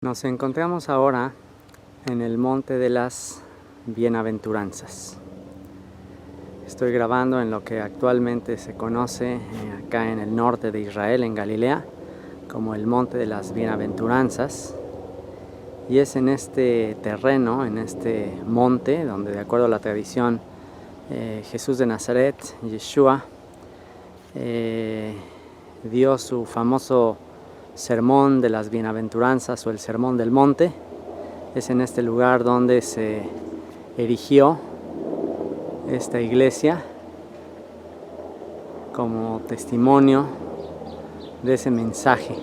Nos encontramos ahora en el Monte de las Bienaventuranzas. Estoy grabando en lo que actualmente se conoce acá en el norte de Israel, en Galilea, como el Monte de las Bienaventuranzas. Y es en este terreno, en este monte, donde de acuerdo a la tradición Jesús de Nazaret, Yeshua, dio su famoso sermón de las bienaventuranzas o el sermón del monte. Es en este lugar donde se erigió esta iglesia como testimonio de ese mensaje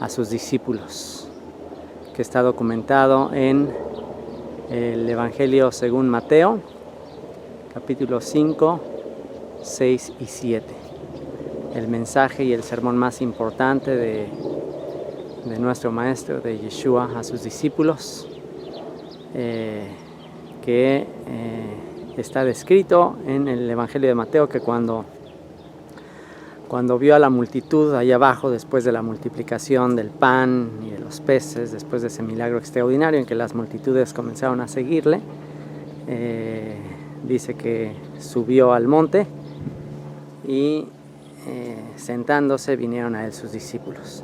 a sus discípulos, que está documentado en el Evangelio según Mateo, capítulo 5, 6 y 7. El mensaje y el sermón más importante de nuestro maestro, de Yeshua, a sus discípulos, que está descrito en el Evangelio de Mateo, que cuando vio a la multitud allá abajo, después de la multiplicación del pan y de los peces, después de ese milagro extraordinario en que las multitudes comenzaron a seguirle, dice que subió al monte y sentándose vinieron a él sus discípulos.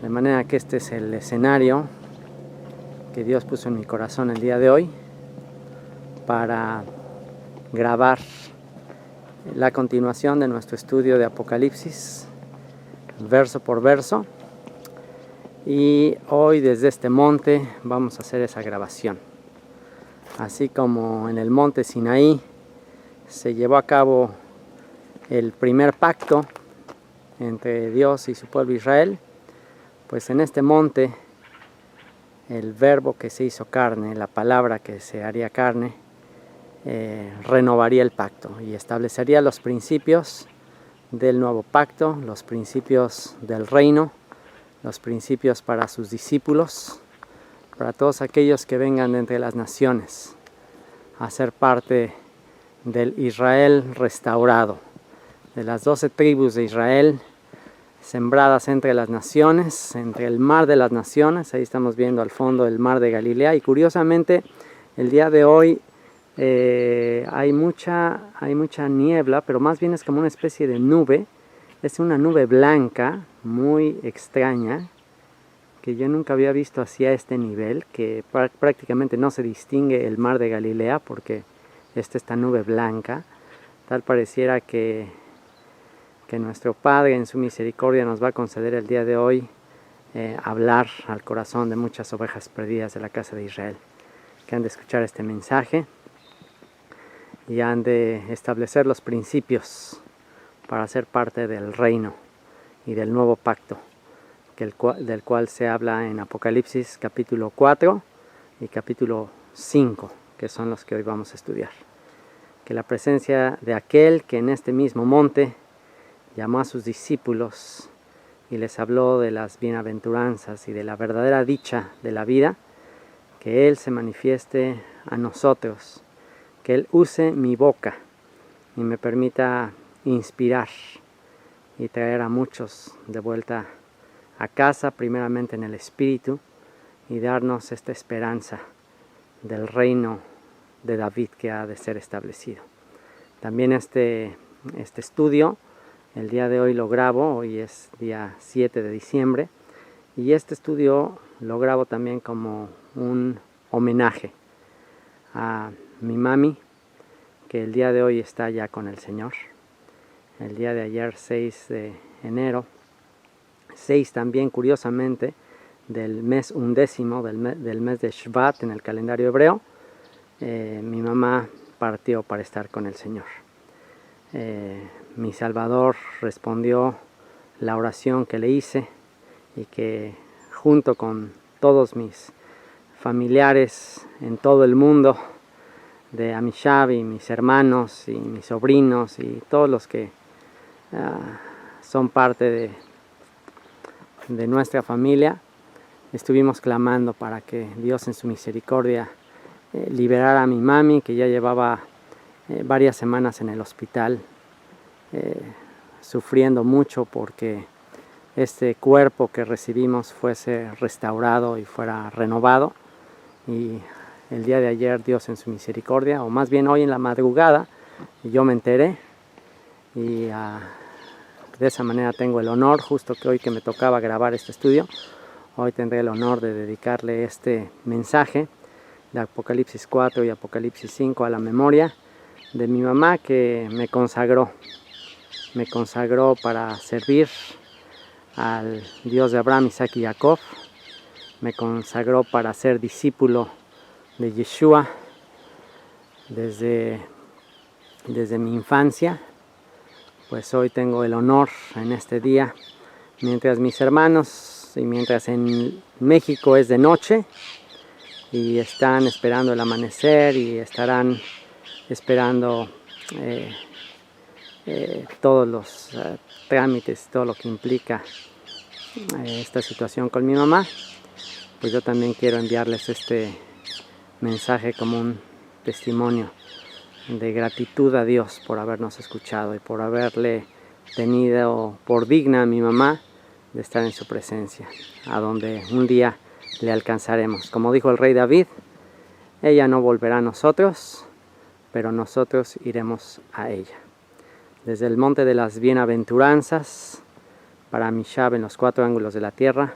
De manera que este es el escenario que Dios puso en mi corazón el día de hoy para grabar la continuación de nuestro estudio de Apocalipsis, verso por verso. Y hoy desde este monte vamos a hacer esa grabación. Así como en el monte Sinaí se llevó a cabo el primer pacto entre Dios y su pueblo Israel, pues en este monte el verbo que se hizo carne, la palabra que se haría carne, renovaría el pacto y establecería los principios del nuevo pacto, los principios del reino, los principios para sus discípulos, para todos aquellos que vengan de entre las naciones a ser parte del Israel restaurado, de las 12 tribus de Israel sembradas entre las naciones, entre el mar de las naciones. Ahí estamos viendo al fondo el mar de Galilea, y curiosamente el día de hoy hay mucha niebla, pero más bien es como una especie de nube. Es una nube blanca muy extraña que yo nunca había visto así a este nivel, que prácticamente no se distingue el mar de Galilea porque esta nube blanca. Tal pareciera que nuestro Padre en su misericordia nos va a conceder el día de hoy hablar al corazón de muchas ovejas perdidas de la casa de Israel, que han de escuchar este mensaje y han de establecer los principios para ser parte del reino y del nuevo pacto, del cual se habla en Apocalipsis capítulo 4 y capítulo 5, que son los que hoy vamos a estudiar. Que la presencia de aquel que en este mismo monte llamó a sus discípulos y les habló de las bienaventuranzas y de la verdadera dicha de la vida, que Él se manifieste a nosotros, que Él use mi boca y me permita inspirar y traer a muchos de vuelta a casa, primeramente en el Espíritu, y darnos esta esperanza del reino de David que ha de ser establecido. También este estudio, el día de hoy lo grabo, hoy es día 7 de diciembre, y este estudio lo grabo también como un homenaje a mi mami, que el día de hoy está ya con el Señor. El día de ayer, 6 de enero, 6 también curiosamente del mes 11 del mes de Shvat en el calendario hebreo, mi mamá partió para estar con el Señor. Mi Salvador respondió la oración que le hice y que junto con todos mis familiares en todo el mundo, de Amishab y mis hermanos y mis sobrinos y todos los que son parte de nuestra familia, estuvimos clamando para que Dios en su misericordia liberara a mi mami, que ya llevaba varias semanas en el hospital, sufriendo mucho porque este cuerpo que recibimos fuese restaurado y fuera renovado. Y el día de ayer Dios en su misericordia, o más bien hoy en la madrugada, yo me enteré y de esa manera tengo el honor, justo que hoy que me tocaba grabar este estudio, hoy tendré el honor de dedicarle este mensaje de Apocalipsis 4 y Apocalipsis 5 a la memoria de mi mamá, que me consagró para servir al Dios de Abraham, Isaac y Jacob. Me consagró para ser discípulo de Yeshua desde mi infancia. Pues hoy tengo el honor en este día, mientras mis hermanos y mientras en México es de noche y están esperando el amanecer y estarán esperando todos los trámites, todo lo que implica esta situación con mi mamá, pues yo también quiero enviarles este mensaje como un testimonio de gratitud a Dios por habernos escuchado y por haberle tenido por digna a mi mamá de estar en su presencia, a donde un día le alcanzaremos. Como dijo el rey David, ella no volverá a nosotros, pero nosotros iremos a ella. Desde el monte de las bienaventuranzas, para Mishab en los 4 ángulos de la tierra,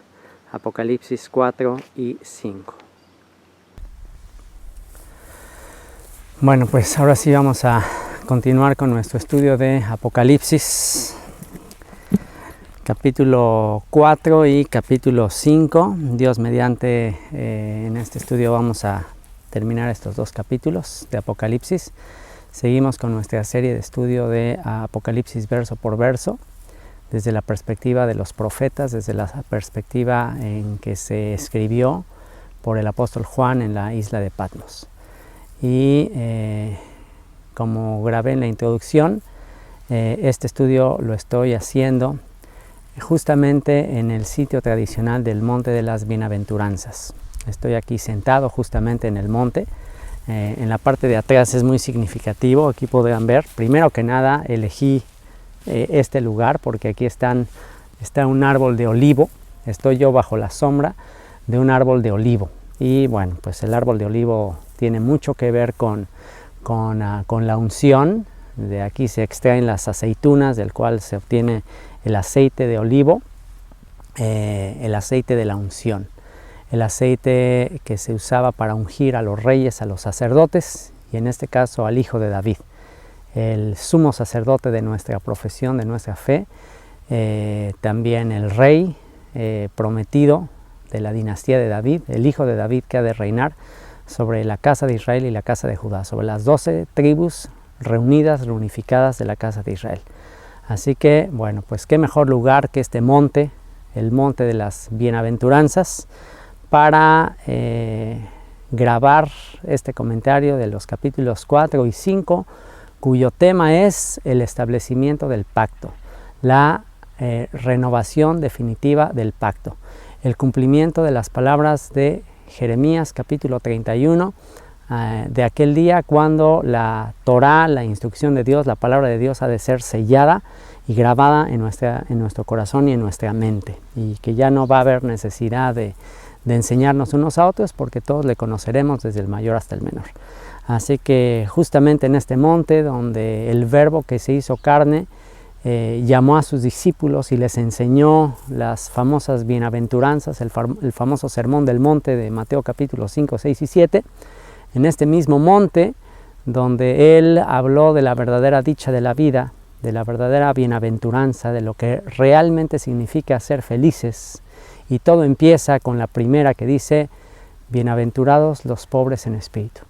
Apocalipsis 4 y 5. Bueno, pues ahora sí vamos a continuar con nuestro estudio de Apocalipsis, capítulo 4 y capítulo 5. Dios mediante, en este estudio vamos a terminar estos 2 capítulos de Apocalipsis. Seguimos con nuestra serie de estudio de Apocalipsis verso por verso, desde la perspectiva de los profetas, desde la perspectiva en que se escribió por el apóstol Juan en la isla de Patmos. Y como grabé en la introducción, este estudio lo estoy haciendo justamente en el sitio tradicional del Monte de las Bienaventuranzas. Estoy aquí sentado justamente en el monte. En la parte de atrás es muy significativo. Aquí podrán ver, primero que nada, elegí este lugar porque aquí está un árbol de olivo. Estoy yo bajo la sombra de un árbol de olivo. Y bueno, pues el árbol de olivo tiene mucho que ver con la unción. De aquí se extraen las aceitunas, del cual se obtiene el aceite de olivo, el aceite de la unción, el aceite que se usaba para ungir a los reyes, a los sacerdotes, y en este caso al hijo de David, el sumo sacerdote de nuestra profesión, de nuestra fe, también el rey prometido de la dinastía de David, el hijo de David que ha de reinar sobre la casa de Israel y la casa de Judá, sobre las 12 tribus reunidas, reunificadas de la casa de Israel. Así que, bueno, pues qué mejor lugar que este monte, el monte de las bienaventuranzas, para grabar este comentario de los capítulos 4 y 5, cuyo tema es el establecimiento del pacto, la renovación definitiva del pacto, el cumplimiento de las palabras de Jeremías capítulo 31, de aquel día cuando la Torá, la instrucción de Dios, la palabra de Dios ha de ser sellada y grabada en nuestro corazón y en nuestra mente, y que ya no va a haber necesidad de enseñarnos unos a otros, porque todos le conoceremos desde el mayor hasta el menor. Así que justamente en este monte donde el Verbo que se hizo carne llamó a sus discípulos y les enseñó las famosas bienaventuranzas, el famoso sermón del monte de Mateo capítulo 5, 6 y 7, en este mismo monte donde él habló de la verdadera dicha de la vida, de la verdadera bienaventuranza, de lo que realmente significa ser felices. Y todo empieza con la primera que dice: bienaventurados los pobres en espíritu,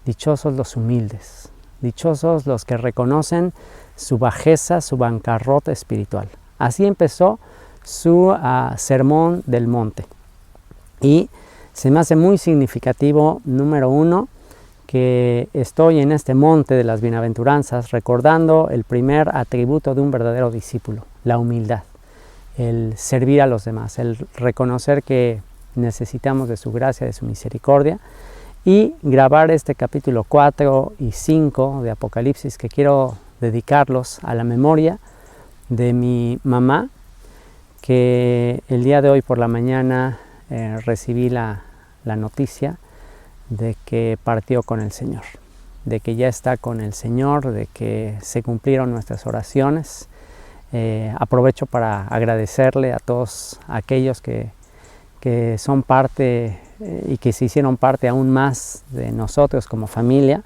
dichosos los humildes, dichosos los que reconocen su bajeza, su bancarrota espiritual. Así empezó su sermón del monte. Y se me hace muy significativo, número 1, que estoy en este monte de las bienaventuranzas recordando el primer atributo de un verdadero discípulo, la humildad, el servir a los demás, el reconocer que necesitamos de su gracia, de su misericordia, y grabar este capítulo 4 y 5 de Apocalipsis, que quiero dedicarlos a la memoria de mi mamá, que el día de hoy por la mañana recibí la noticia de que partió con el Señor, de que ya está con el Señor, de que se cumplieron nuestras oraciones. Aprovecho para agradecerle a todos aquellos que son parte y que se hicieron parte aún más de nosotros como familia,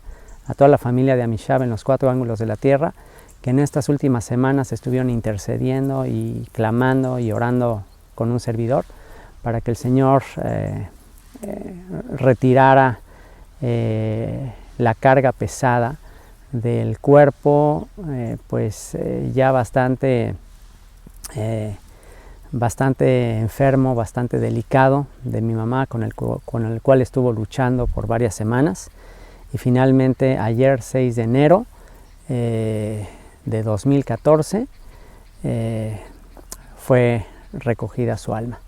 a toda la familia de Amishab en los 4 ángulos de la tierra, que en estas últimas semanas estuvieron intercediendo y clamando y orando con un servidor para que el Señor retirara la carga pesada del cuerpo, ya bastante enfermo, bastante delicado de mi mamá, con el cual estuvo luchando por varias semanas, y finalmente ayer 6 de enero de 2014 fue recogida su alma.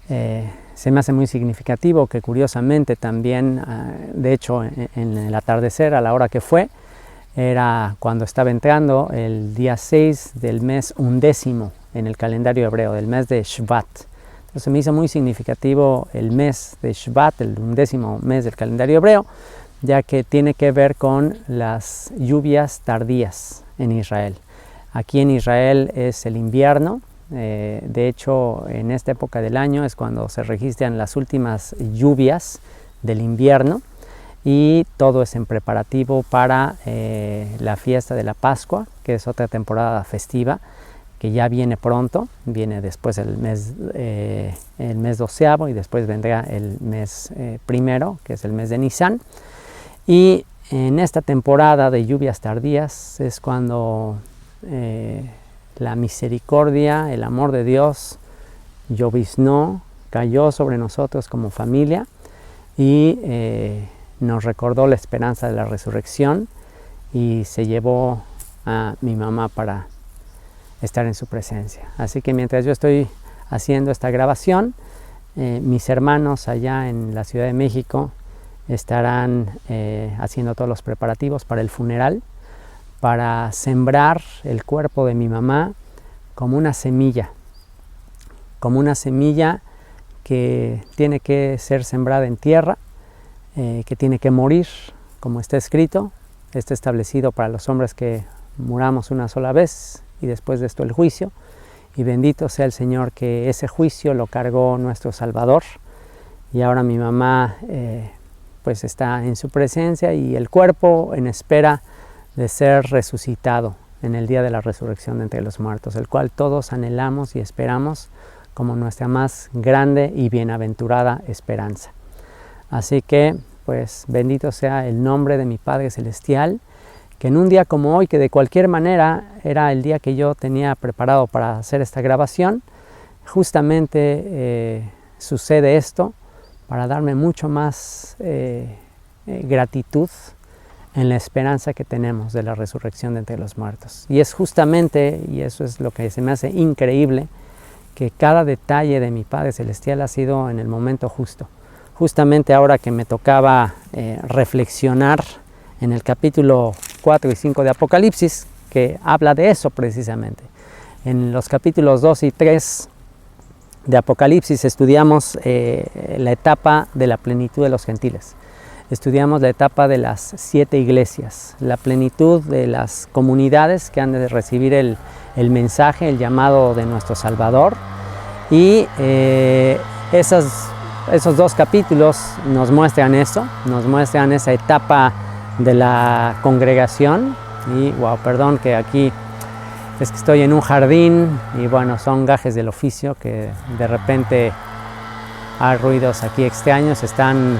Se me hace muy significativo que curiosamente también, de hecho en el atardecer, a la hora que fue, era cuando estaba entrando el día 6 del mes 11 en el calendario hebreo, del mes de Shvat. Entonces me hizo muy significativo el mes de Shvat, el 11 mes del calendario hebreo, ya que tiene que ver con las lluvias tardías en Israel. Aquí en Israel es el invierno. De hecho, en esta época del año es cuando se registran las últimas lluvias del invierno, y todo es en preparativo para la fiesta de la Pascua, que es otra temporada festiva que ya viene pronto. Viene después el mes 12º, y después vendrá el mes primero, que es el mes de Nisan. Y en esta temporada de lluvias tardías es cuando la misericordia, el amor de Dios lloviznó, cayó sobre nosotros como familia, y nos recordó la esperanza de la resurrección, y se llevó a mi mamá para estar en su presencia. Así que mientras yo estoy haciendo esta grabación, mis hermanos allá en la Ciudad de México estarán haciendo todos los preparativos para el funeral, para sembrar el cuerpo de mi mamá como una semilla que tiene que ser sembrada en tierra, que tiene que morir, como está escrito. Está establecido para los hombres que muramos una sola vez, y después de esto el juicio, y bendito sea el Señor que ese juicio lo cargó nuestro Salvador, y ahora mi mamá pues está en su presencia, y el cuerpo en espera de ser resucitado en el día de la resurrección de entre los muertos, el cual todos anhelamos y esperamos como nuestra más grande y bienaventurada esperanza. Así que, pues, bendito sea el nombre de mi Padre Celestial, que en un día como hoy, que de cualquier manera era el día que yo tenía preparado para hacer esta grabación, justamente sucede esto para darme mucho más gratitud en la esperanza que tenemos de la resurrección de entre los muertos. Y es justamente, y eso es lo que se me hace increíble, que cada detalle de mi Padre Celestial ha sido en el momento justo. Justamente ahora que me tocaba reflexionar en el capítulo 4 y 5 de Apocalipsis, que habla de eso precisamente. En los capítulos 2 y 3 de Apocalipsis estudiamos la etapa de la plenitud de los gentiles. Estudiamos la etapa de las 7 iglesias, la plenitud de las comunidades que han de recibir el mensaje, el llamado de nuestro Salvador. Y esos 2 capítulos nos muestran eso, nos muestran esa etapa de la congregación. Y wow, perdón que aquí es que estoy en un jardín, y bueno, son gajes del oficio que de repente hay ruidos aquí extraños. Están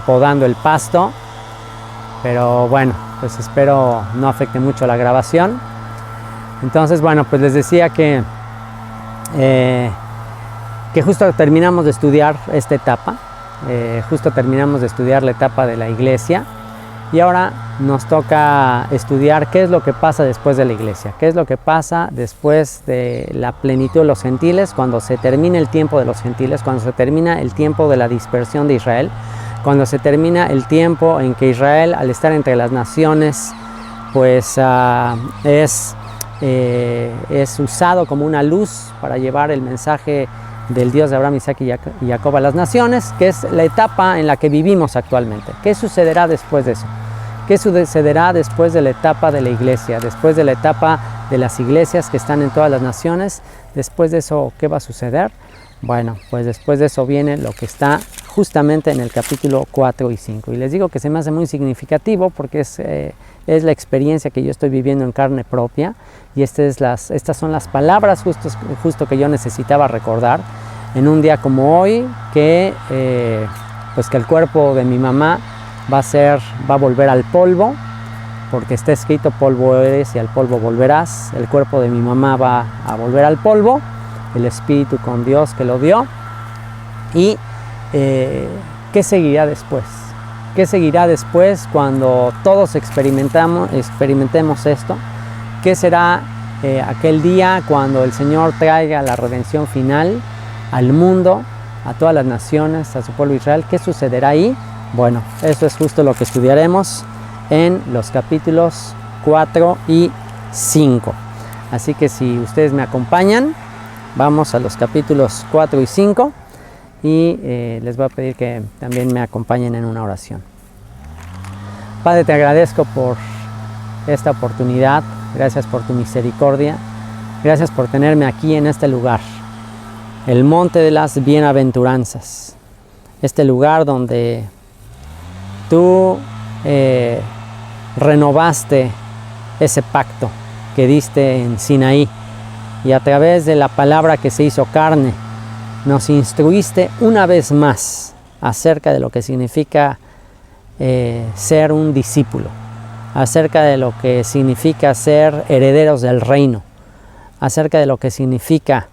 podando el pasto, pero bueno, pues espero no afecte mucho la grabación. Entonces, bueno, pues les decía que justo terminamos de estudiar esta etapa, justo terminamos de estudiar la etapa de la iglesia, y ahora nos toca estudiar qué es lo que pasa después de la iglesia, qué es lo que pasa después de la plenitud de los gentiles, cuando se termina el tiempo de los gentiles, cuando se termina el tiempo de la dispersión de Israel, cuando se termina el tiempo en que Israel, al estar entre las naciones, pues es es usado como una luz para llevar el mensaje del Dios de Abraham, Isaac y Jacob a las naciones, que es la etapa en la que vivimos actualmente. ¿Qué sucederá después de eso? ¿Qué sucederá después de la etapa de la iglesia? Después de la etapa de las iglesias que están en todas las naciones, después de eso, ¿qué va a suceder? Bueno, pues después de eso viene lo que está justamente en el capítulo 4 y 5. Y les digo que se me hace muy significativo porque es la experiencia que yo estoy viviendo en carne propia. Y estas son las palabras justo que yo necesitaba recordar en un día como hoy, que el cuerpo de mi mamá va a volver al polvo, porque está escrito: polvo eres y al polvo volverás. El cuerpo de mi mamá va a volver al polvo, el espíritu con Dios que lo dio. Y ¿qué seguirá después? ¿Qué seguirá después cuando todos experimentemos esto? ¿Qué será aquel día cuando el Señor traiga la redención final al mundo, a todas las naciones, a su pueblo Israel? ¿Qué sucederá ahí? Bueno, eso es justo lo que estudiaremos en los capítulos 4 y 5. Así que si ustedes me acompañan, vamos a los capítulos 4 y 5 y les voy a pedir que también me acompañen en una oración. Padre, te agradezco por esta oportunidad, gracias por tu misericordia, gracias por tenerme aquí en este lugar, el monte de las bienaventuranzas, este lugar donde tú renovaste ese pacto que diste en Sinaí, y a través de la palabra que se hizo carne nos instruiste una vez más acerca de lo que significa ser un discípulo, acerca de lo que significa ser herederos del reino, acerca de lo que significa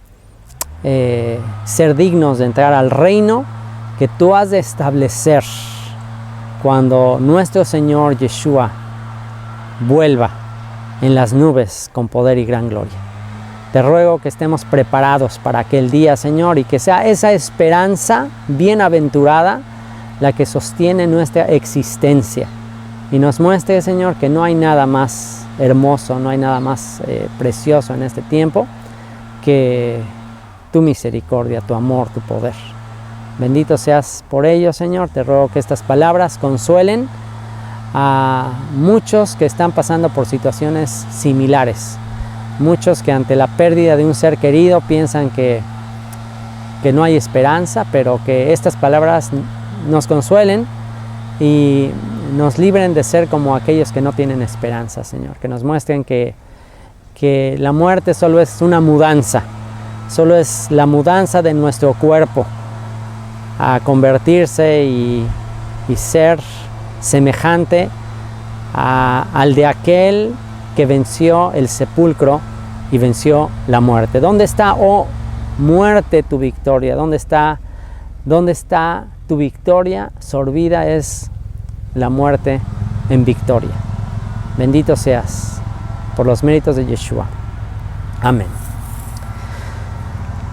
ser dignos de entrar al reino que tú has de establecer cuando nuestro Señor Yeshua vuelva en las nubes con poder y gran gloria. Te ruego que estemos preparados para aquel día, Señor, y que sea esa esperanza bienaventurada la que sostiene nuestra existencia. Y nos muestre, Señor, que no hay nada más hermoso, no hay nada más precioso en este tiempo que tu misericordia, tu amor, tu poder. Bendito seas por ello, Señor. Te ruego que estas palabras consuelen a muchos que están pasando por situaciones similares. Muchos que ante la pérdida de un ser querido piensan que no hay esperanza, pero que estas palabras nos consuelen y nos libren de ser como aquellos que no tienen esperanza, Señor. Que nos muestren que la muerte solo es una mudanza, solo es la mudanza de nuestro cuerpo a convertirse y ser semejante al de aquel que venció el sepulcro y venció la muerte. ¿Dónde está, oh muerte, tu victoria? ¿Dónde está tu victoria? Sorbida es la muerte en victoria. Bendito seas por los méritos de Yeshua. Amén.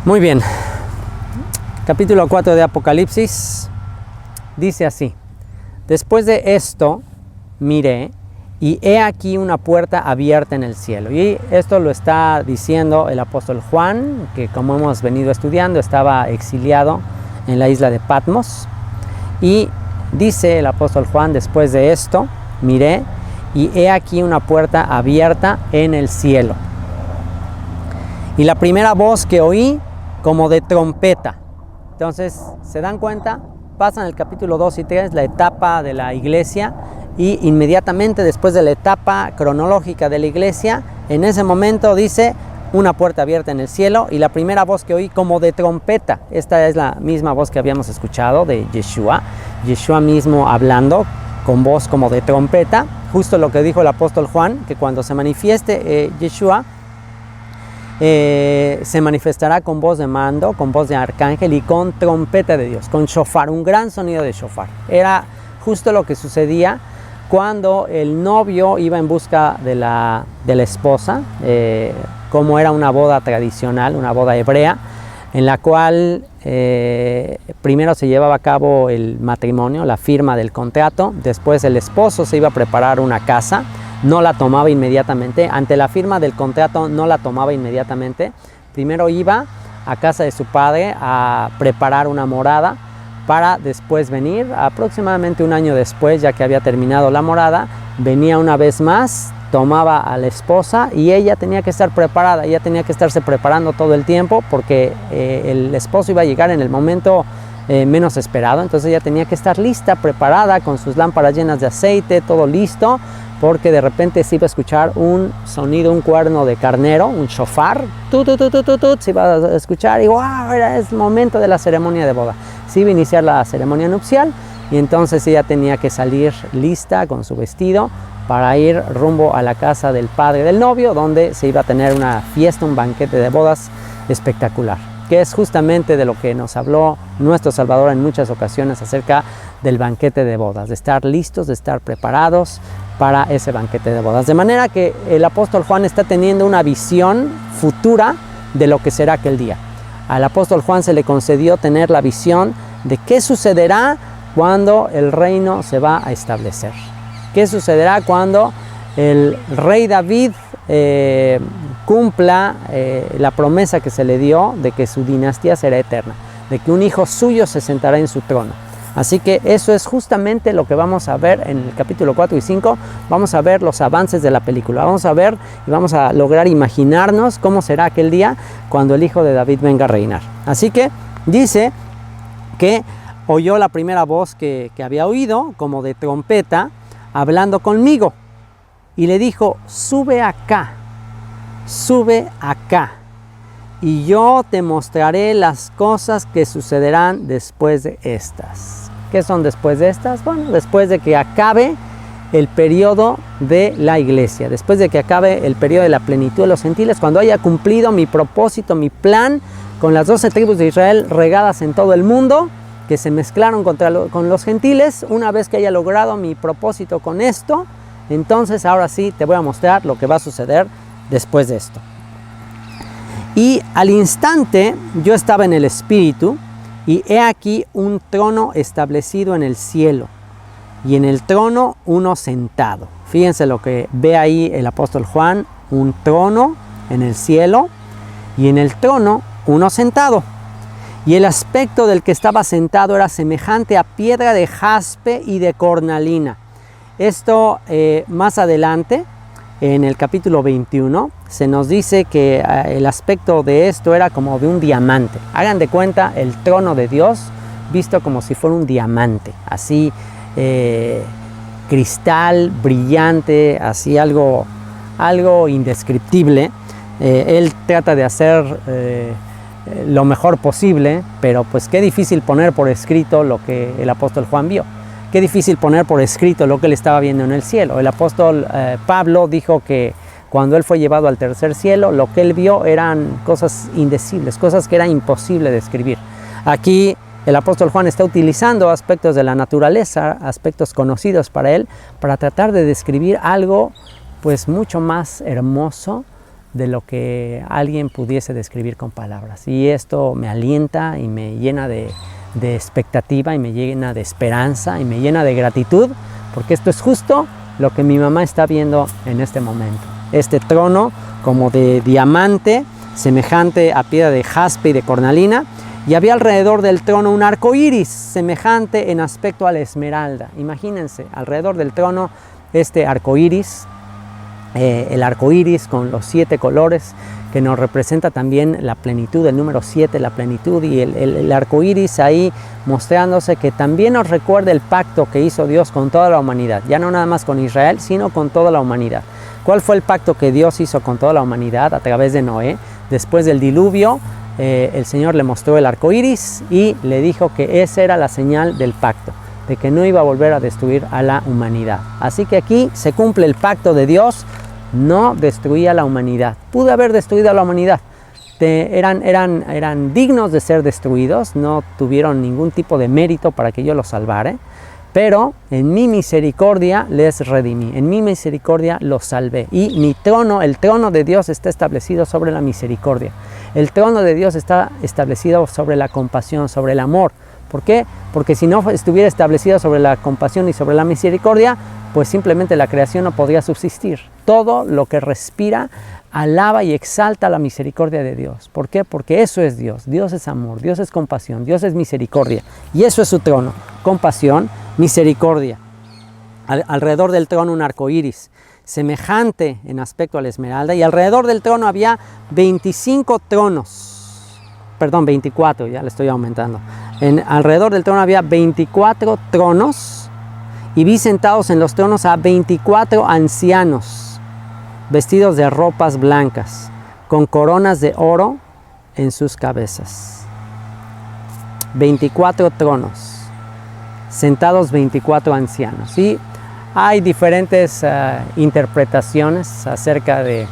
Muy bien. Capítulo 4 de Apocalipsis dice así: después de esto miré, y he aquí una puerta abierta en el cielo. Y esto lo está diciendo el apóstol Juan, que como hemos venido estudiando estaba exiliado en la isla de Patmos. Y dice el apóstol Juan: después de esto miré, y he aquí una puerta abierta en el cielo. Y la primera voz que oí como de trompeta. Entonces, ¿se dan cuenta? Pasan el capítulo 2 y 3, la etapa de la iglesia, y inmediatamente después de la etapa cronológica de la iglesia, en ese momento dice una puerta abierta en el cielo, y la primera voz que oí como de trompeta. Esta es la misma voz que habíamos escuchado de Yeshua mismo hablando con voz como de trompeta, justo lo que dijo el apóstol Juan, que cuando se manifieste Yeshua, se manifestará con voz de mando, con voz de arcángel y con trompeta de Dios, con shofar, un gran sonido de shofar. Era justo lo que sucedía cuando el novio iba en busca de la esposa, como era una boda tradicional, una boda hebrea, en la cual primero se llevaba a cabo el matrimonio, la firma del contrato. Después el esposo se iba a preparar una casa, no la tomaba inmediatamente. Ante la firma del contrato no la tomaba inmediatamente. Primero iba a casa de su padre a preparar una morada para después venir. Aproximadamente un año después, ya que había terminado la morada, venía una vez más, tomaba a la esposa y ella tenía que estar preparada. Ella tenía que estarse preparando todo el tiempo porque el esposo iba a llegar en el momento menos esperado. Entonces ella tenía que estar lista, preparada, con sus lámparas llenas de aceite, todo listo, porque de repente se iba a escuchar un sonido, un cuerno de carnero, un shofar, se iba a escuchar y wow, era el momento de la ceremonia de boda. Se iba a iniciar la ceremonia nupcial y entonces ella tenía que salir lista con su vestido para ir rumbo a la casa del padre del novio, donde se iba a tener una fiesta, un banquete de bodas espectacular, que es justamente de lo que nos habló nuestro Salvador en muchas ocasiones acerca del banquete de bodas, de estar listos, de estar preparados para ese banquete de bodas. De manera que el apóstol Juan está teniendo una visión futura de lo que será aquel día. Al apóstol Juan se le concedió tener la visión de qué sucederá cuando el reino se va a establecer. ¿Qué sucederá cuando el rey David cumpla la promesa que se le dio de que su dinastía será eterna, de que un hijo suyo se sentará en su trono? Así que eso es justamente lo que vamos a ver en el capítulo 4 y 5. Vamos a ver los avances de la película. Vamos a ver y vamos a lograr imaginarnos cómo será aquel día cuando el hijo de David venga a reinar. Así que dice que oyó la primera voz que había oído, como de trompeta, hablando conmigo. Y le dijo, sube acá, y yo te mostraré las cosas que sucederán después de estas. ¿Qué son después de estas? Bueno, después de que acabe el periodo de la iglesia, después de que acabe el periodo de la plenitud de los gentiles, cuando haya cumplido mi propósito, mi plan, con las 12 tribus de Israel regadas en todo el mundo, que se mezclaron con los gentiles. Una vez que haya logrado mi propósito con esto, entonces ahora sí te voy a mostrar lo que va a suceder después de esto. Y al instante yo estaba en el Espíritu, y he aquí un trono establecido en el cielo, y en el trono uno sentado. Fíjense lo que ve ahí el apóstol Juan, un trono en el cielo, y en el trono uno sentado. Y el aspecto del que estaba sentado era semejante a piedra de jaspe y de cornalina. Esto más adelante, en el capítulo 21, se nos dice que el aspecto de esto era como de un diamante. Hagan de cuenta el trono de Dios visto como si fuera un diamante, así cristal, brillante, así algo indescriptible. Él trata de hacer lo mejor posible, pero pues qué difícil poner por escrito lo que el apóstol Juan vio. Qué difícil poner por escrito lo que él estaba viendo en el cielo. El apóstol Pablo dijo que cuando él fue llevado al tercer cielo, lo que él vio eran cosas indecibles, cosas que era imposible describir. Aquí el apóstol Juan está utilizando aspectos de la naturaleza, aspectos conocidos para él, para tratar de describir algo pues mucho más hermoso de lo que alguien pudiese describir con palabras. Y esto me alienta y me llena de expectativa, y me llena de esperanza, y me llena de gratitud, porque esto es justo lo que mi mamá está viendo en este momento. Este trono como de diamante, semejante a piedra de jaspe y de cornalina, y había alrededor del trono un arco iris, semejante en aspecto a la esmeralda. Imagínense, alrededor del trono este arco iris, el arco iris con los 7 colores, que nos representa también la plenitud, el número 7, la plenitud, y el arco iris ahí mostrándose que también nos recuerda el pacto que hizo Dios con toda la humanidad, ya no nada más con Israel, sino con toda la humanidad. ¿Cuál fue el pacto que Dios hizo con toda la humanidad a través de Noé? Después del diluvio, el Señor le mostró el arco iris y le dijo que esa era la señal del pacto, de que no iba a volver a destruir a la humanidad. Así que aquí se cumple el pacto de Dios. No destruía la humanidad. Pudo haber destruido a la humanidad. Eran dignos de ser destruidos. No tuvieron ningún tipo de mérito para que yo los salvara. Pero en mi misericordia les redimí. En mi misericordia los salvé. Y mi trono, el trono de Dios, está establecido sobre la misericordia. El trono de Dios está establecido sobre la compasión, sobre el amor. ¿Por qué? Porque si no estuviera establecido sobre la compasión y sobre la misericordia, pues simplemente la creación no podría subsistir. Todo lo que respira alaba y exalta la misericordia de Dios. ¿Por qué? Porque eso es Dios. Dios es amor, Dios es compasión, Dios es misericordia. Y eso es su trono, compasión, misericordia. Alrededor del trono un arco iris, semejante en aspecto a la esmeralda, y alrededor del trono había 24, ya le estoy aumentando. Alrededor del trono había 24 tronos, y vi sentados en los tronos a 24 ancianos, vestidos de ropas blancas, con coronas de oro en sus cabezas. 24 tronos, sentados 24 ancianos. Y hay diferentes interpretaciones acerca de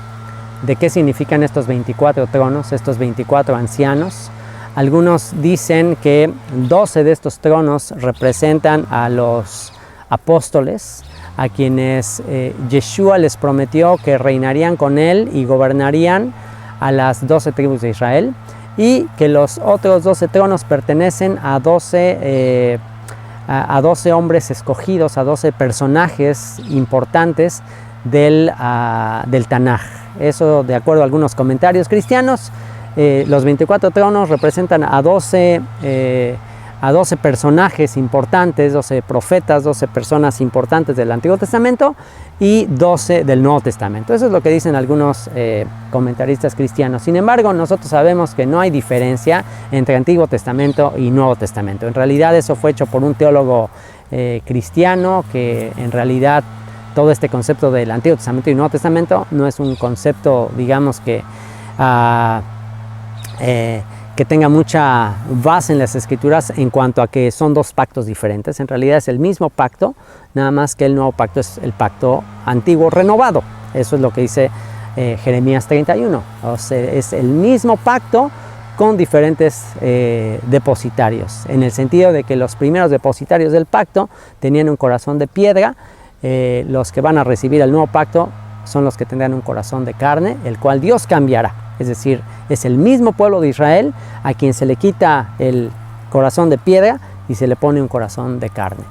qué significan estos 24 tronos, estos 24 ancianos. Algunos dicen que 12 de estos tronos representan a los apóstoles, a quienes Yeshua les prometió que reinarían con él y gobernarían a las 12 tribus de Israel, y que los otros 12 tronos pertenecen a 12 hombres escogidos, a 12 personajes importantes del Tanaj. Eso, de acuerdo a algunos comentarios cristianos, los 24 tronos representan a 12 personajes importantes, 12 profetas, 12 personas importantes del Antiguo Testamento y 12 del Nuevo Testamento. Eso es lo que dicen algunos comentaristas cristianos. Sin embargo, nosotros sabemos que no hay diferencia entre Antiguo Testamento y Nuevo Testamento. En realidad eso fue hecho por un teólogo cristiano, que en realidad todo este concepto del Antiguo Testamento y Nuevo Testamento no es un concepto, digamos, que tenga mucha base en las Escrituras en cuanto a que son dos pactos diferentes. En realidad es el mismo pacto, nada más que el nuevo pacto es el pacto antiguo renovado. Eso es lo que dice Jeremías 31. O sea, es el mismo pacto con diferentes depositarios, en el sentido de que los primeros depositarios del pacto tenían un corazón de piedra. Los que van a recibir el nuevo pacto son los que tendrán un corazón de carne, el cual Dios cambiará. Es decir, es el mismo pueblo de Israel a quien se le quita el corazón de piedra y se le pone un corazón de carne.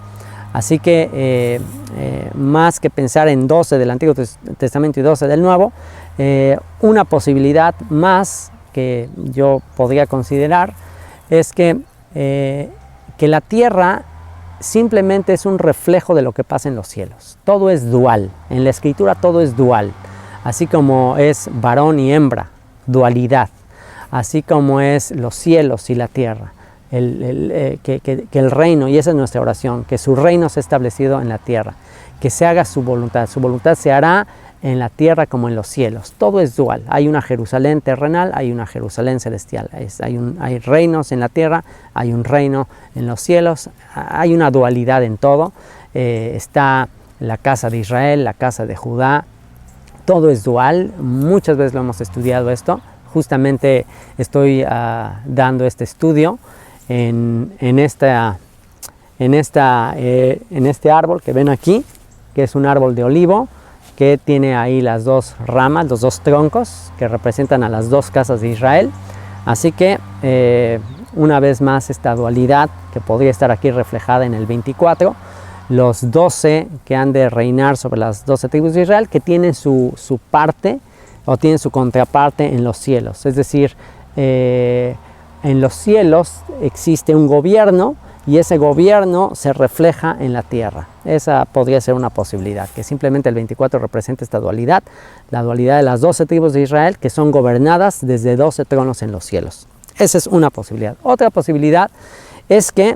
Así que más que pensar en 12 del Antiguo Testamento y 12 del Nuevo, una posibilidad más que yo podría considerar es que la tierra simplemente es un reflejo de lo que pasa en los cielos. Todo es dual. En la Escritura todo es dual. Así como es varón y hembra, dualidad. Así como es los cielos y la tierra. Que el reino, y esa es nuestra oración, que su reino sea establecido en la tierra. Que se haga su voluntad. Su voluntad se hará en la tierra como en los cielos. Todo es dual. Hay una Jerusalén terrenal, hay una Jerusalén celestial. Hay reinos en la tierra, hay un reino en los cielos. Hay una dualidad en todo. Está la casa de Israel, la casa de Judá. Todo es dual. Muchas veces lo hemos estudiado esto. Justamente estoy dando este estudio en este árbol que ven aquí, que es un árbol de olivo, que tiene ahí las dos ramas, los dos troncos que representan a las dos casas de Israel. Así que una vez más esta dualidad que podría estar aquí reflejada en el 24, los 12 que han de reinar sobre las 12 tribus de Israel, que tienen su parte o tienen su contraparte en los cielos. Es decir, en los cielos existe un gobierno y ese gobierno se refleja en la tierra. Esa podría ser una posibilidad, que simplemente el 24 representa esta dualidad, la dualidad de las 12 tribus de Israel, que son gobernadas desde 12 tronos en los cielos. Esa es una posibilidad. Otra posibilidad es que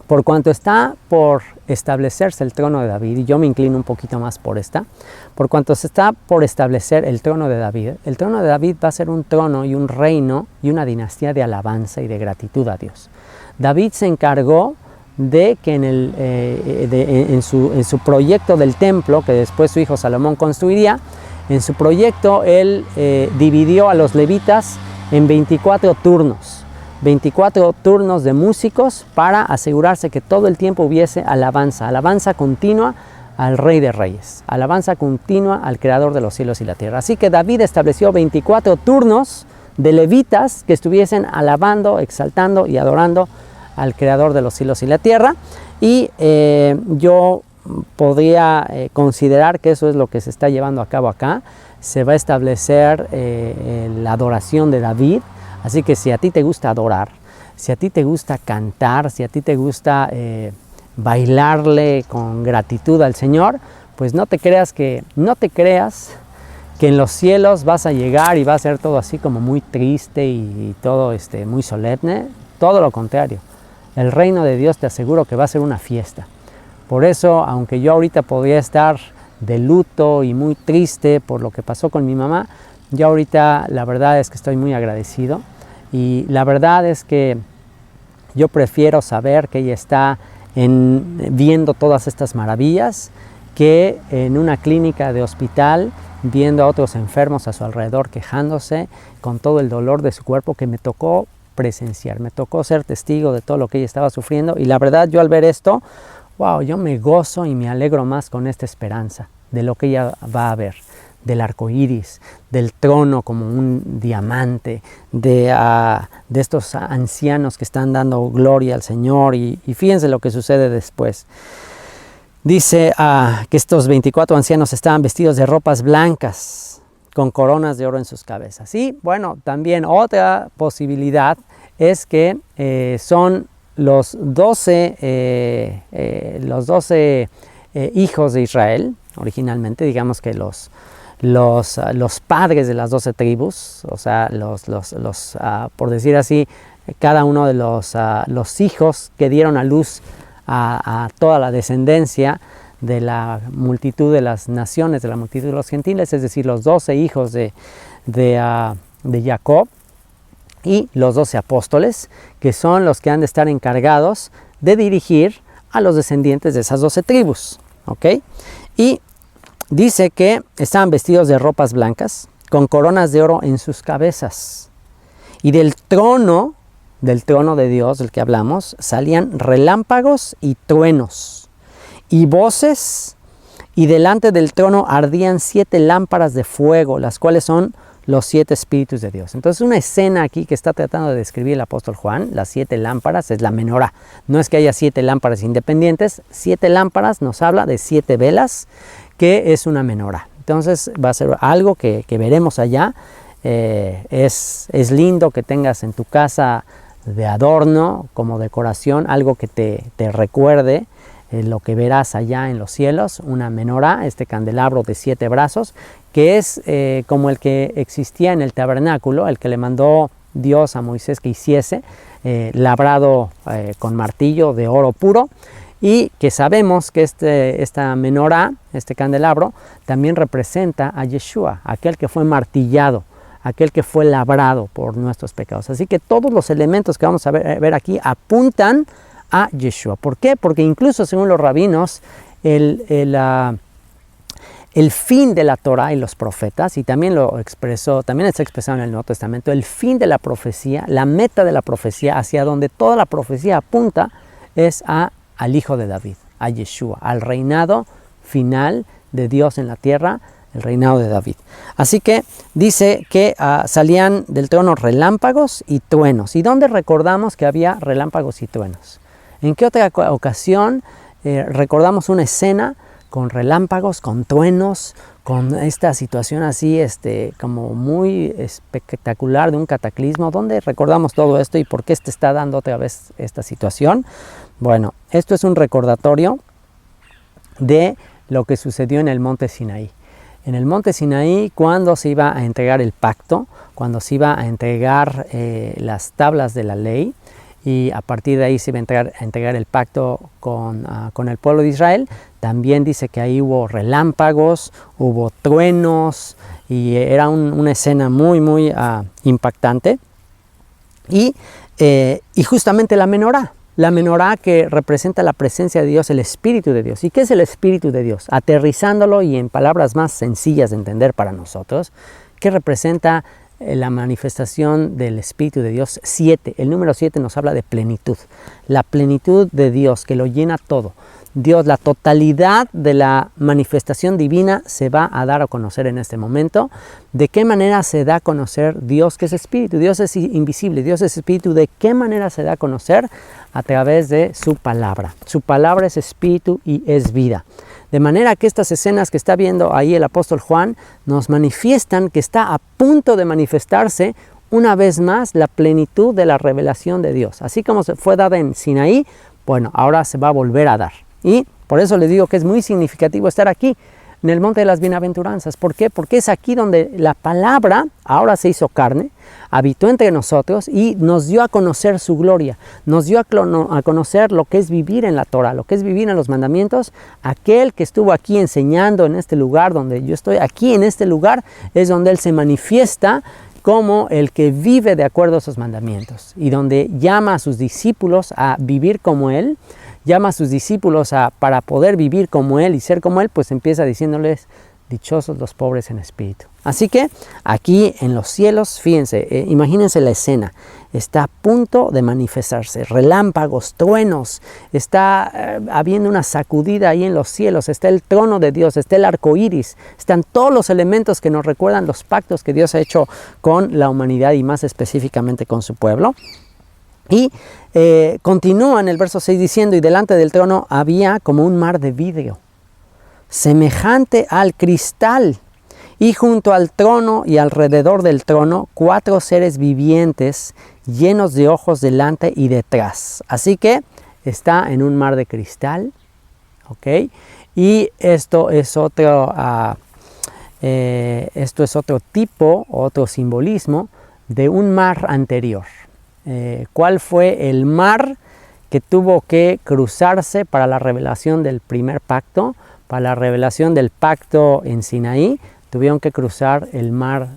por cuanto está por establecerse el trono de David, y yo me inclino un poquito más por por cuanto se está por establecer el trono de David va a ser un trono y un reino y una dinastía de alabanza y de gratitud a Dios. David se encargó de que en su proyecto del templo, que después su hijo Salomón construiría, en su proyecto él dividió a los levitas en 24 turnos. 24 turnos de músicos para asegurarse que todo el tiempo hubiese alabanza continua al Rey de Reyes, alabanza continua al Creador de los cielos y la tierra. Así que David estableció 24 turnos de levitas que estuviesen alabando, exaltando y adorando al Creador de los cielos y la tierra. Y yo podría considerar que eso es lo que se está llevando a cabo acá. Se va a establecer la adoración de David. Así que si a ti te gusta adorar, si a ti te gusta cantar, si a ti te gusta bailarle con gratitud al Señor, pues no te creas que en los cielos vas a llegar y va a ser todo así como muy triste y todo muy solemne. Todo lo contrario. El reino de Dios te aseguro que va a ser una fiesta. Por eso, aunque yo ahorita podría estar de luto y muy triste por lo que pasó con mi mamá, yo ahorita la verdad es que estoy muy agradecido. Y la verdad es que yo prefiero saber que ella está viendo todas estas maravillas que en una clínica de hospital viendo a otros enfermos a su alrededor quejándose con todo el dolor de su cuerpo que me tocó presenciar, me tocó ser testigo de todo lo que ella estaba sufriendo. Y la verdad, yo al ver esto, wow, yo me gozo y me alegro más con esta esperanza de lo que ella va a ver, del arco iris, del trono como un diamante, de estos ancianos que están dando gloria al Señor. Y fíjense lo que sucede después. Dice que estos 24 ancianos estaban vestidos de ropas blancas, con coronas de oro en sus cabezas. Y bueno, también otra posibilidad es que son los 12 hijos de Israel, originalmente, digamos que los padres de las 12 tribus, o sea, por decir así, cada uno de los hijos que dieron a luz a toda la descendencia de la multitud de las naciones, de la multitud de los gentiles, es decir, los 12 hijos de Jacob y los 12 apóstoles, que son los que han de estar encargados de dirigir a los descendientes de esas 12 tribus. ¿Ok? Y dice que estaban vestidos de ropas blancas, con coronas de oro en sus cabezas. Y del trono de Dios, del que hablamos, salían relámpagos y truenos, y voces, y delante del trono ardían 7 lámparas de fuego, las cuales son los 7 espíritus de Dios. Entonces, una escena aquí que está tratando de describir el apóstol Juan, las 7 lámparas, es la menorá. No es que haya 7 lámparas independientes, 7 lámparas nos habla de 7 velas, que es una menorá. Entonces, va a ser algo que veremos allá. Es lindo que tengas en tu casa de adorno, como decoración, algo que te recuerde lo que verás allá en los cielos, una menorá, este candelabro de 7 brazos, que es como el que existía en el tabernáculo, el que le mandó Dios a Moisés que hiciese, labrado con martillo de oro puro, y que sabemos que esta menorá, este candelabro, también representa a Yeshua, aquel que fue martillado, aquel que fue labrado por nuestros pecados. Así que todos los elementos que vamos a ver aquí apuntan a Yeshua. ¿Por qué? Porque incluso según los rabinos, el fin de la Torah y los profetas, y también está expresado en el Nuevo Testamento, el fin de la profecía, la meta de la profecía, hacia donde toda la profecía apunta, es al Hijo de David, a Yeshua, al reinado final de Dios en la tierra, el reinado de David. Así que dice que salían del trono relámpagos y truenos. ¿Y dónde recordamos que había relámpagos y truenos? ¿En qué otra ocasión recordamos una escena con relámpagos, con truenos, con esta situación así como muy espectacular de un cataclismo? ¿Dónde recordamos todo esto y por qué se está dando otra vez esta situación? Bueno, esto es un recordatorio de lo que sucedió en el monte Sinaí. En el monte Sinaí, cuando se iba a entregar el pacto, cuando se iba a entregar las tablas de la ley, y a partir de ahí se iba a entregar el pacto con el pueblo de Israel, también dice que ahí hubo relámpagos, hubo truenos, y era una escena muy, muy impactante. Y justamente la menorá que representa la presencia de Dios, el Espíritu de Dios. ¿Y qué es el Espíritu de Dios? Aterrizándolo y en palabras más sencillas de entender para nosotros, ¿qué representa la manifestación del Espíritu de Dios? 7. El número 7 nos habla de plenitud. La plenitud de Dios que lo llena todo. Dios, la totalidad de la manifestación divina se va a dar a conocer en este momento. ¿De qué manera se da a conocer Dios, que es espíritu? Dios es invisible, Dios es espíritu. ¿De qué manera se da a conocer? A través de su palabra. Su palabra es espíritu y es vida. De manera que estas escenas que está viendo ahí el apóstol Juan nos manifiestan que está a punto de manifestarse una vez más la plenitud de la revelación de Dios. Así como se fue dada en Sinaí, bueno, ahora se va a volver a dar. Y por eso les digo que es muy significativo estar aquí, en el Monte de las Bienaventuranzas. ¿Por qué? Porque es aquí donde la palabra ahora se hizo carne, habitó entre nosotros y nos dio a conocer su gloria. Nos dio a conocer lo que es vivir en la Torah, lo que es vivir en los mandamientos. Aquel que estuvo aquí enseñando en este lugar donde yo estoy, aquí en este lugar es donde Él se manifiesta como el que vive de acuerdo a esos mandamientos y donde llama a sus discípulos a vivir como Él. Llama a sus discípulos para poder vivir como Él y ser como Él, pues empieza diciéndoles, dichosos los pobres en espíritu. Así que aquí en los cielos, fíjense, imagínense la escena, está a punto de manifestarse, relámpagos, truenos, está habiendo una sacudida ahí en los cielos, está el trono de Dios, está el arco iris, están todos los elementos que nos recuerdan los pactos que Dios ha hecho con la humanidad y más específicamente con su pueblo. Y continúa en el verso 6 diciendo, y delante del trono había como un mar de vidrio, semejante al cristal, y junto al trono y alrededor del trono 4 seres vivientes llenos de ojos delante y detrás. Así que está en un mar de cristal, ¿ok? Y esto es otro tipo, otro simbolismo de un mar anterior. ¿Cuál fue el mar que tuvo que cruzarse para la revelación del primer pacto? Para la revelación del pacto en Sinaí, tuvieron que cruzar el mar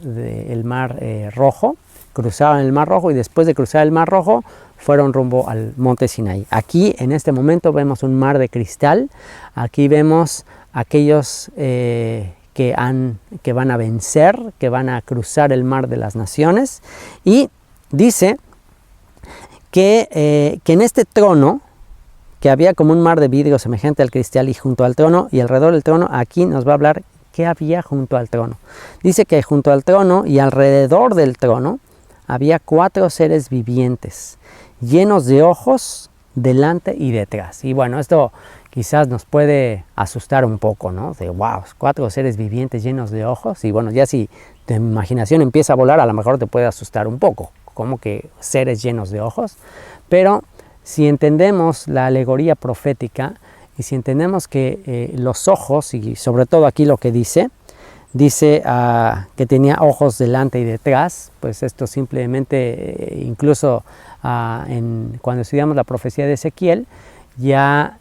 Rojo, cruzaron el mar Rojo y después de cruzar el mar Rojo fueron rumbo al monte Sinaí. Aquí en este momento vemos un mar de cristal, aquí vemos aquellos que van a vencer, que van a cruzar el mar de las naciones, y dice que en este trono, que había como un mar de vidrio semejante al cristal y junto al trono y alrededor del trono, aquí nos va a hablar qué había junto al trono. Dice que junto al trono y alrededor del trono había 4 seres vivientes, llenos de ojos delante y detrás. Y bueno, esto quizás nos puede asustar un poco, ¿no? De wow, 4 seres vivientes llenos de ojos. Y bueno, ya si tu imaginación empieza a volar, a lo mejor te puede asustar un poco, como que seres llenos de ojos. Pero si entendemos la alegoría profética y si entendemos que los ojos, y sobre todo aquí lo que dice que tenía ojos delante y detrás, pues esto simplemente, incluso cuando estudiamos la profecía de Ezequiel, ya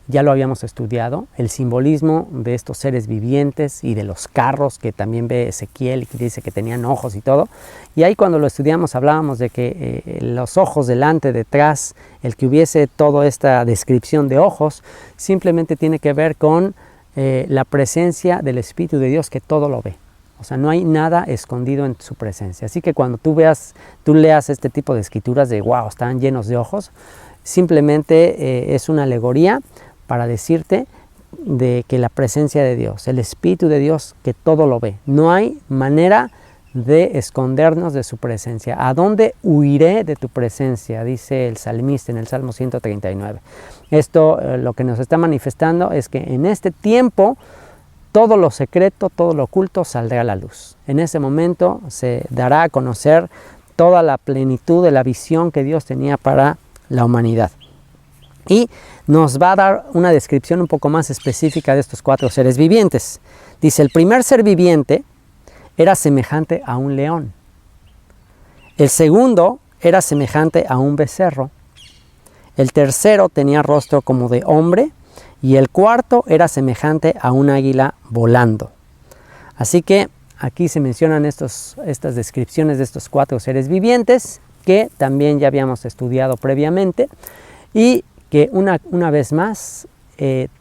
lo habíamos estudiado, el simbolismo de estos seres vivientes y de los carros que también ve Ezequiel y que dice que tenían ojos y todo. Y ahí cuando lo estudiamos hablábamos de que los ojos delante, detrás, el que hubiese toda esta descripción de ojos, simplemente tiene que ver con la presencia del Espíritu de Dios que todo lo ve. O sea, no hay nada escondido en su presencia. Así que cuando tú leas este tipo de escrituras de wow, están llenos de ojos, simplemente es una alegoría para decirte de que la presencia de Dios, el Espíritu de Dios que todo lo ve. No hay manera de escondernos de su presencia. ¿A dónde huiré de tu presencia?, dice el salmista en el Salmo 139. Esto lo que nos está manifestando es que en este tiempo todo lo secreto, todo lo oculto saldrá a la luz. En ese momento se dará a conocer toda la plenitud de la visión que Dios tenía para la humanidad. Y nos va a dar una descripción un poco más específica de estos 4 seres vivientes. Dice, el primer ser viviente era semejante a un león. El segundo era semejante a un becerro. El tercero tenía rostro como de hombre. Y el cuarto era semejante a un águila volando. Así que aquí se mencionan estas descripciones de estos 4 seres vivientes que también ya habíamos estudiado previamente y que una vez más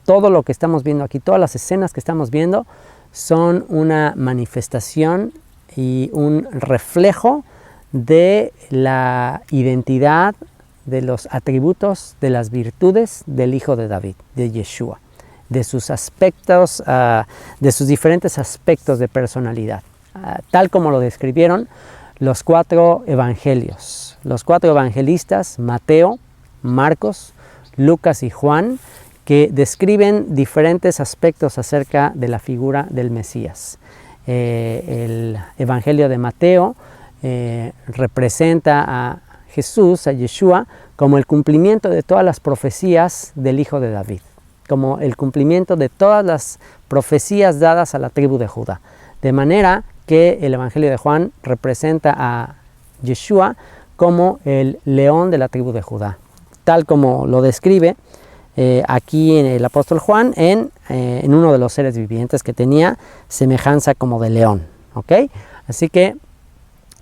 todo lo que estamos viendo aquí, todas las escenas que estamos viendo son una manifestación y un reflejo de la identidad de los atributos, de las virtudes del Hijo de David, de Yeshua, de sus aspectos, de sus diferentes aspectos de personalidad, tal como lo describieron los 4 evangelios, los 4 evangelistas, Mateo, Marcos, Lucas y Juan, que describen diferentes aspectos acerca de la figura del Mesías. El Evangelio de Mateo representa a Jesús, a Yeshua, como el cumplimiento de todas las profecías del Hijo de David, como el cumplimiento de todas las profecías dadas a la tribu de Judá. De manera que el Evangelio de Juan representa a Yeshua como el león de la tribu de Judá, tal como lo describe aquí en el apóstol Juan en uno de los seres vivientes que tenía semejanza como de león. ¿Okay? Así que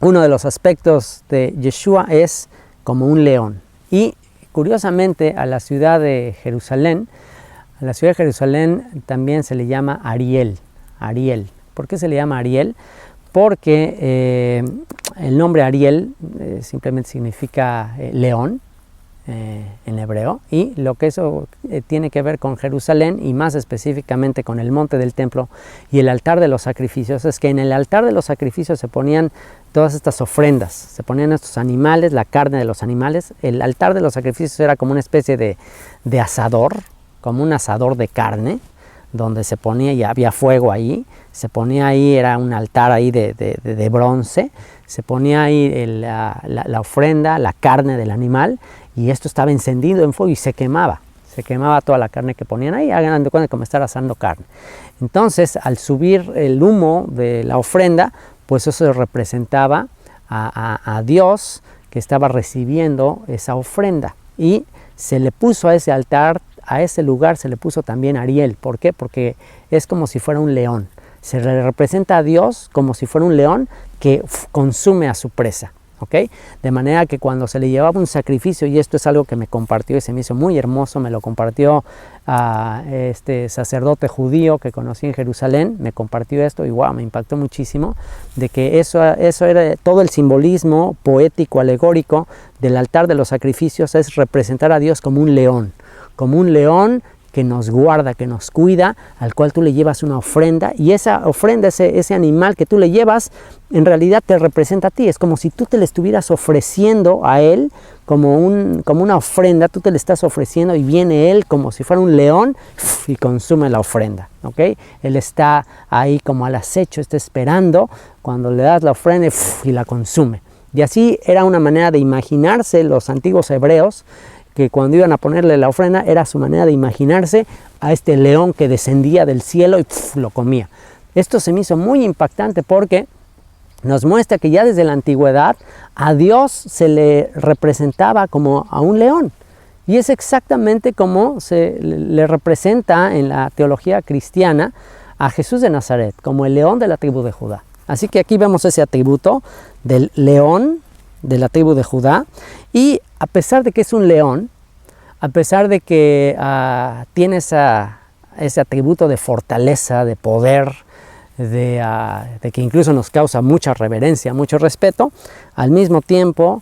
uno de los aspectos de Yeshua es como un león. Y curiosamente a la ciudad de Jerusalén también se le llama Ariel. ¿Por qué se le llama Ariel? Porque el nombre Ariel simplemente significa león en hebreo, y lo que eso tiene que ver con Jerusalén y más específicamente con el monte del templo y el altar de los sacrificios, es que en el altar de los sacrificios se ponían todas estas ofrendas, se ponían estos animales, la carne de los animales. El altar de los sacrificios era como una especie de asador, como un asador de carne, donde se ponía y había fuego ahí, se ponía ahí, era un altar ahí de bronce, se ponía ahí la ofrenda, la carne del animal, y esto estaba encendido en fuego y se quemaba toda la carne que ponían ahí, hagan de cuenta como estar asando carne. Entonces, al subir el humo de la ofrenda, pues eso representaba a Dios que estaba recibiendo esa ofrenda, y se le puso a ese altar, a ese lugar se le puso también Ariel. ¿Por qué? Porque es como si fuera un león. Se le representa a Dios como si fuera un león que consume a su presa. ¿Okay? De manera que cuando se le llevaba un sacrificio, y esto es algo que me compartió y se me hizo muy hermoso, me lo compartió a este sacerdote judío que conocí en Jerusalén, me compartió esto y wow, me impactó muchísimo, de que eso era todo el simbolismo poético, alegórico del altar de los sacrificios, es representar a Dios como un león que nos guarda, que nos cuida, al cual tú le llevas una ofrenda, y esa ofrenda, ese animal que tú le llevas, en realidad te representa a ti. Es como si tú te le estuvieras ofreciendo a él como una ofrenda, tú te le estás ofreciendo y viene él como si fuera un león y consume la ofrenda. ¿Okay? Él está ahí como al acecho, está esperando cuando le das la ofrenda y la consume. Y así era una manera de imaginarse los antiguos hebreos, que cuando iban a ponerle la ofrenda era su manera de imaginarse a este león que descendía del cielo y lo comía. Esto se me hizo muy impactante porque nos muestra que ya desde la antigüedad a Dios se le representaba como a un león. Y es exactamente como se le representa en la teología cristiana a Jesús de Nazaret, como el león de la tribu de Judá. Así que aquí vemos ese atributo del león de la tribu de Judá, y a pesar de que es un león, a pesar de que tiene ese atributo de fortaleza, de poder, de que incluso nos causa mucha reverencia, mucho respeto, al mismo tiempo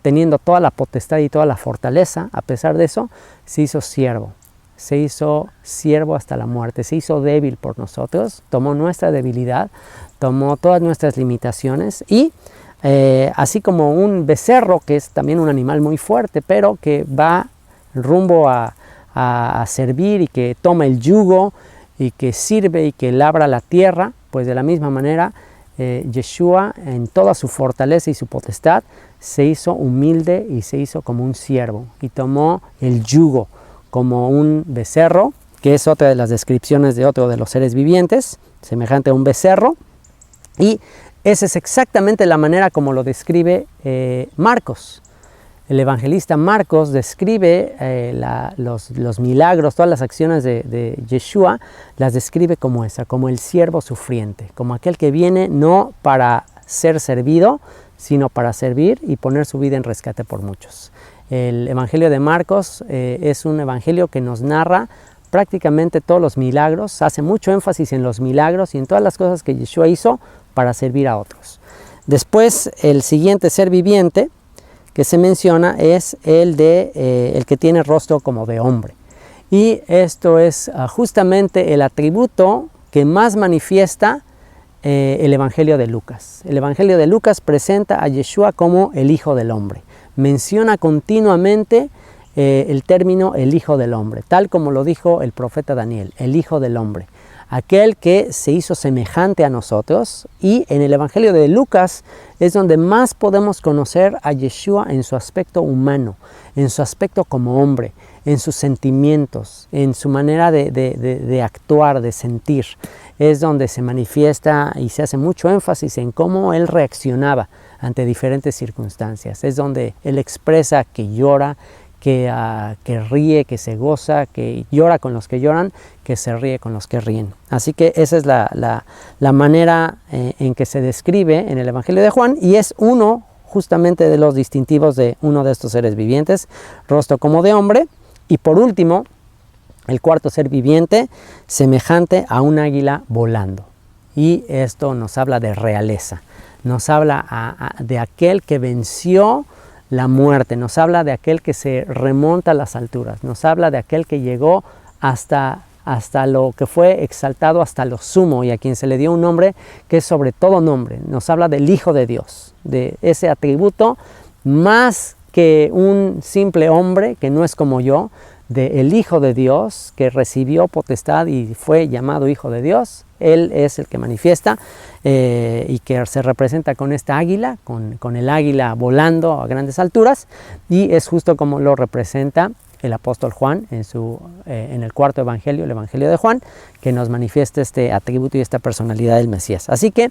teniendo toda la potestad y toda la fortaleza, a pesar de eso, se hizo siervo hasta la muerte, se hizo débil por nosotros, tomó nuestra debilidad, tomó todas nuestras limitaciones, y así como un becerro, que es también un animal muy fuerte, pero que va rumbo a servir y que toma el yugo y que sirve y que labra la tierra, pues de la misma manera Yeshua, en toda su fortaleza y su potestad, se hizo humilde y se hizo como un siervo y tomó el yugo como un becerro, que es otra de las descripciones de otro de los seres vivientes, semejante a un becerro. Y esa es exactamente la manera como lo describe Marcos. El evangelista Marcos describe los milagros, todas las acciones de Yeshua, las describe como esa, como el siervo sufriente, como aquel que viene no para ser servido, sino para servir y poner su vida en rescate por muchos. El Evangelio de Marcos es un evangelio que nos narra prácticamente todos los milagros, hace mucho énfasis en los milagros y en todas las cosas que Yeshua hizo para servir a otros. Después, el siguiente ser viviente que se menciona es el de el que tiene rostro como de hombre. Y esto es justamente el atributo que más manifiesta el Evangelio de Lucas. El Evangelio de Lucas presenta a Yeshua como el Hijo del Hombre. Menciona continuamente el término el Hijo del Hombre, tal como lo dijo el profeta Daniel, el Hijo del Hombre. Aquel que se hizo semejante a nosotros, y en el Evangelio de Lucas es donde más podemos conocer a Yeshua en su aspecto humano, en su aspecto como hombre, en sus sentimientos, en su manera de actuar, de sentir. Es donde se manifiesta y se hace mucho énfasis en cómo él reaccionaba ante diferentes circunstancias. Es donde él expresa que llora, que ríe, que se goza, que llora con los que lloran, que se ríe con los que ríen. Así que esa es la manera en que se describe en el Evangelio de Juan, y es uno justamente de los distintivos de uno de estos seres vivientes, rostro como de hombre. Y por último, el cuarto ser viviente, semejante a un águila volando. Y esto nos habla de realeza, nos habla de aquel que venció la muerte, nos habla de aquel que se remonta a las alturas, nos habla de aquel que llegó hasta lo que fue exaltado hasta lo sumo, y a quien se le dio un nombre que es sobre todo nombre. Nos habla del Hijo de Dios, de ese atributo más que un simple hombre que no es como yo, del Hijo de Dios que recibió potestad y fue llamado Hijo de Dios. Él es el que manifiesta y que se representa con esta águila, con el águila volando a grandes alturas, y es justo como lo representa el apóstol Juan en el cuarto evangelio, el Evangelio de Juan, que nos manifiesta este atributo y esta personalidad del Mesías. Así que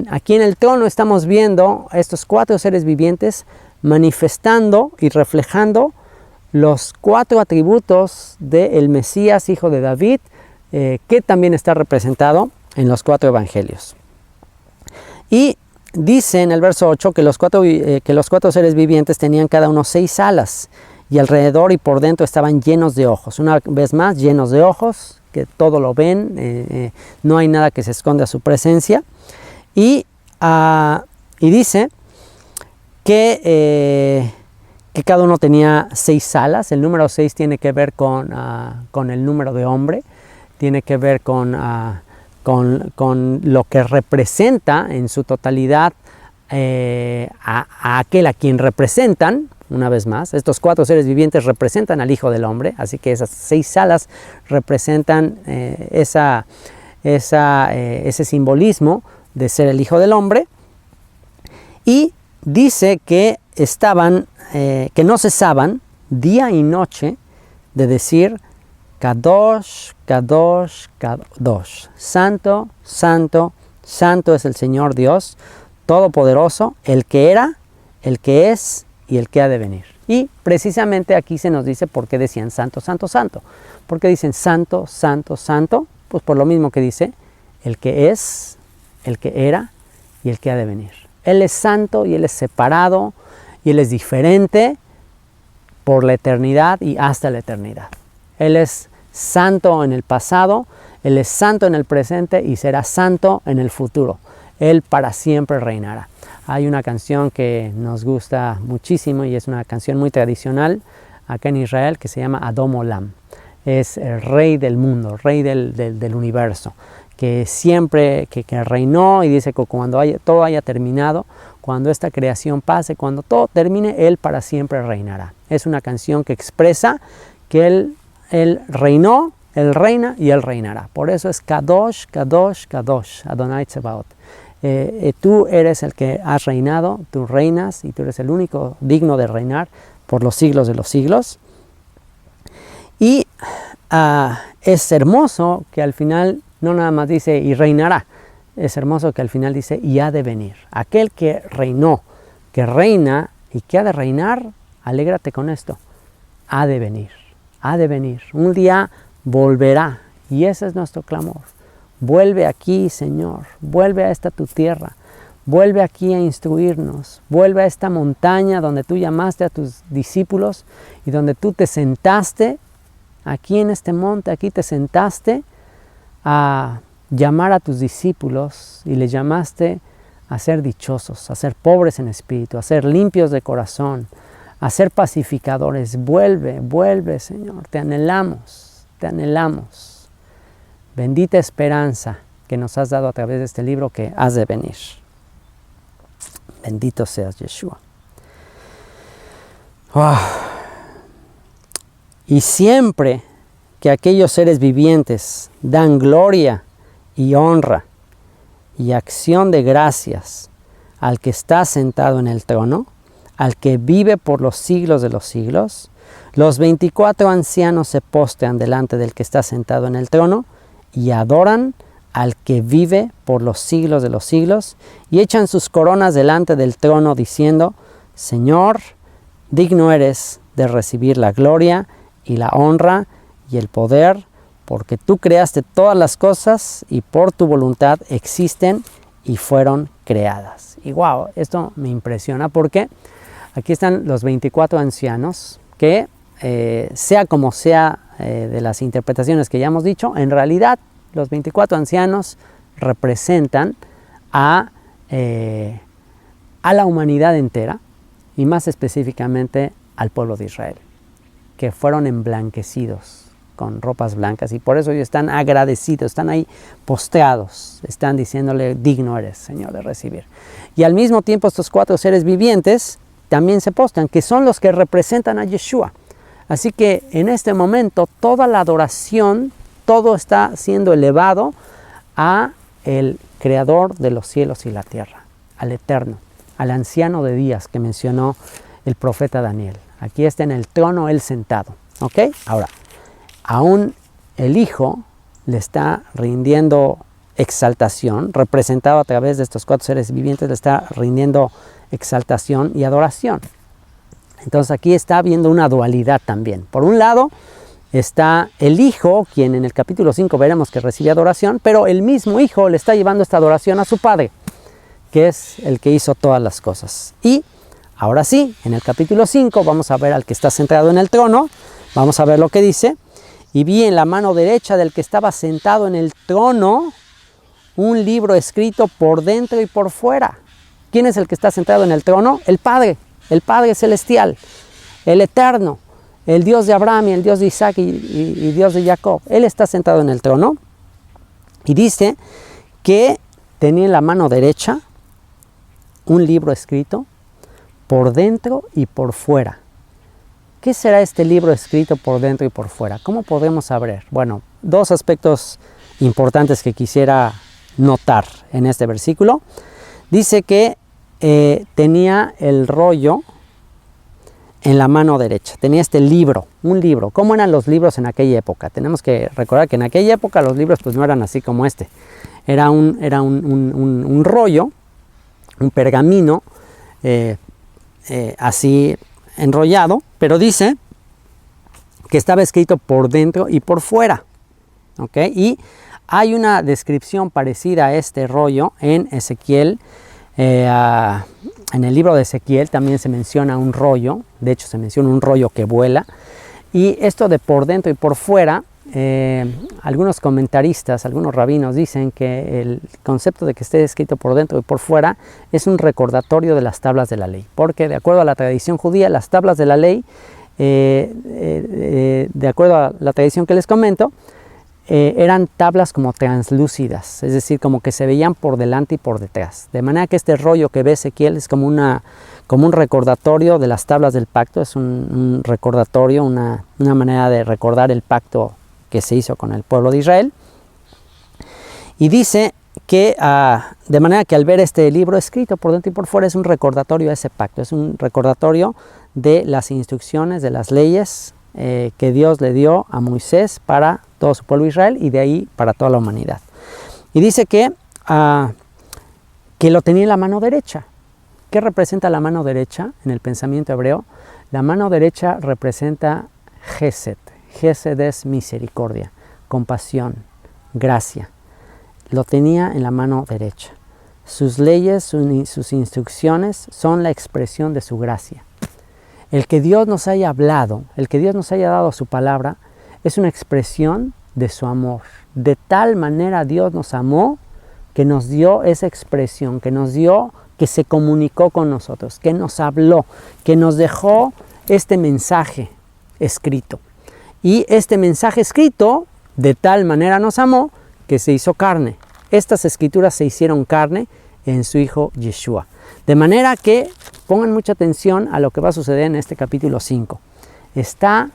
aquí en el trono estamos viendo a estos cuatro seres vivientes manifestando y reflejando los cuatro atributos del Mesías, hijo de David, que también está representado en los cuatro evangelios. Y dice en el verso 8 que los cuatro seres vivientes tenían cada uno 6 alas, y alrededor y por dentro estaban llenos de ojos. Una vez más, llenos de ojos, que todo lo ven, no hay nada que se esconda a su presencia. Y dice que cada uno tenía 6 alas. El número 6 tiene que ver con el número de hombre, tiene que ver con lo que representa en su totalidad a aquel a quien representan. Una vez más, estos cuatro seres vivientes representan al Hijo del Hombre, así que esas 6 alas representan ese simbolismo de ser el Hijo del Hombre. Y dice que que no cesaban día y noche de decir Kadosh, Kadosh, Kadosh. Santo, Santo, Santo es el Señor Dios Todopoderoso, el que era, el que es y el que ha de venir. Y precisamente aquí se nos dice por qué decían Santo, Santo, Santo. ¿Por qué dicen Santo, Santo, Santo? Pues por lo mismo que dice el que es, el que era y el que ha de venir. Él es santo y Él es separado y Él es diferente por la eternidad y hasta la eternidad. Él es santo en el pasado, Él es santo en el presente y será santo en el futuro. Él para siempre reinará. Hay una canción que nos gusta muchísimo y es una canción muy tradicional acá en Israel que se llama Adom Olam. Es el rey del mundo, rey del universo, que siempre que reinó, y dice que cuando todo haya terminado, cuando esta creación pase, cuando todo termine, Él para siempre reinará. Es una canción que expresa que Él reinó, Él reina y Él reinará. Por eso es Kadosh, Kadosh, Kadosh, Adonai Tsebaot. Tú eres el que has reinado, tú reinas y tú eres el único digno de reinar por los siglos de los siglos. Y es hermoso que al final no nada más dice y reinará, es hermoso que al final dice y ha de venir. Aquel que reinó, que reina y que ha de reinar, alégrate con esto, ha de venir, ha de venir. Un día volverá y ese es nuestro clamor. Vuelve aquí, Señor, vuelve a esta tu tierra, vuelve aquí a instruirnos, vuelve a esta montaña donde tú llamaste a tus discípulos y donde tú te sentaste, aquí en este monte, aquí te sentaste a llamar a tus discípulos y les llamaste a ser dichosos, a ser pobres en espíritu, a ser limpios de corazón, a ser pacificadores. Vuelve, vuelve, Señor, te anhelamos, te anhelamos. Bendita esperanza que nos has dado a través de este libro que has de venir. Bendito seas, Yeshua. Wow. Y siempre que aquellos seres vivientes dan gloria y honra y acción de gracias al que está sentado en el trono, al que vive por los siglos de los siglos, los 24 ancianos se postran delante del que está sentado en el trono y adoran al que vive por los siglos de los siglos y echan sus coronas delante del trono diciendo: Señor, digno eres de recibir la gloria y la honra y el poder, porque tú creaste todas las cosas y por tu voluntad existen y fueron creadas. Y wow, esto me impresiona porque aquí están los 24 ancianos que, sea como sea de las interpretaciones que ya hemos dicho, en realidad los 24 ancianos representan a la humanidad entera y más específicamente al pueblo de Israel, que fueron emblanquecidos con ropas blancas y por eso ellos están agradecidos, están ahí postrados, están diciéndole: digno eres, Señor, de recibir. Y al mismo tiempo estos 4 seres vivientes también se postran, que son los que representan a Yeshua. Así que en este momento toda la adoración, todo está siendo elevado a el Creador de los cielos y la tierra, al Eterno, al Anciano de días que mencionó el profeta Daniel. Aquí está en el trono él sentado. ¿Ok? Ahora, aún el Hijo le está rindiendo exaltación, representado a través de estos 4 seres vivientes, le está rindiendo exaltación y adoración. Entonces aquí está habiendo una dualidad también. Por un lado está el Hijo, quien en el capítulo 5 veremos que recibe adoración, pero el mismo Hijo le está llevando esta adoración a su Padre, que es el que hizo todas las cosas. Y ahora sí, en el capítulo 5 vamos a ver al que está sentado en el trono, vamos a ver lo que dice: y vi en la mano derecha del que estaba sentado en el trono un libro escrito por dentro y por fuera. ¿Quién es el que está sentado en el trono? El Padre celestial, el Eterno, el Dios de Abraham y el Dios de Isaac y Dios de Jacob. Él está sentado en el trono y dice que tenía en la mano derecha un libro escrito por dentro y por fuera. ¿Qué será este libro escrito por dentro y por fuera? ¿Cómo podemos saber? Bueno, 2 aspectos importantes que quisiera notar en este versículo. Dice que tenía el rollo en la mano derecha, tenía este libro, un libro. ¿Cómo eran los libros en aquella época? Tenemos que recordar que en aquella época los libros pues no eran así como este. Era un rollo, un pergamino, así enrollado, pero dice que estaba escrito por dentro y por fuera. ¿Ok? Y hay una descripción parecida a este rollo en Ezequiel. En el libro de Ezequiel también se menciona un rollo, de hecho se menciona un rollo que vuela. Y esto de por dentro y por fuera, algunos comentaristas, algunos rabinos dicen que el concepto de que esté escrito por dentro y por fuera es un recordatorio de las tablas de la ley, porque de acuerdo a la tradición judía, las tablas de la ley, de acuerdo a la tradición que les comento, eran tablas como translúcidas, es decir, como que se veían por delante y por detrás, de manera que este rollo que ve Ezequiel es como un recordatorio de las tablas del pacto, es un recordatorio, una manera de recordar el pacto que se hizo con el pueblo de Israel. Y dice que de manera que al ver este libro escrito por dentro y por fuera es un recordatorio a ese pacto, es un recordatorio de las instrucciones, de las leyes que Dios le dio a Moisés para todo su pueblo Israel y de ahí para toda la humanidad. Y dice que lo tenía en la mano derecha. ¿Qué representa la mano derecha en el pensamiento hebreo? La mano derecha representa Gesed. Gesed es misericordia, compasión, gracia. Lo tenía en la mano derecha. Sus leyes, sus instrucciones son la expresión de su gracia. El que Dios nos haya hablado, el que Dios nos haya dado su palabra, es una expresión de su amor. De tal manera Dios nos amó que nos dio esa expresión, que se comunicó con nosotros, que nos habló, que nos dejó este mensaje escrito. Y este mensaje escrito de tal manera nos amó que se hizo carne. Estas escrituras se hicieron carne en su Hijo Yeshua. De manera que pongan mucha atención a lo que va a suceder en este capítulo 5. Está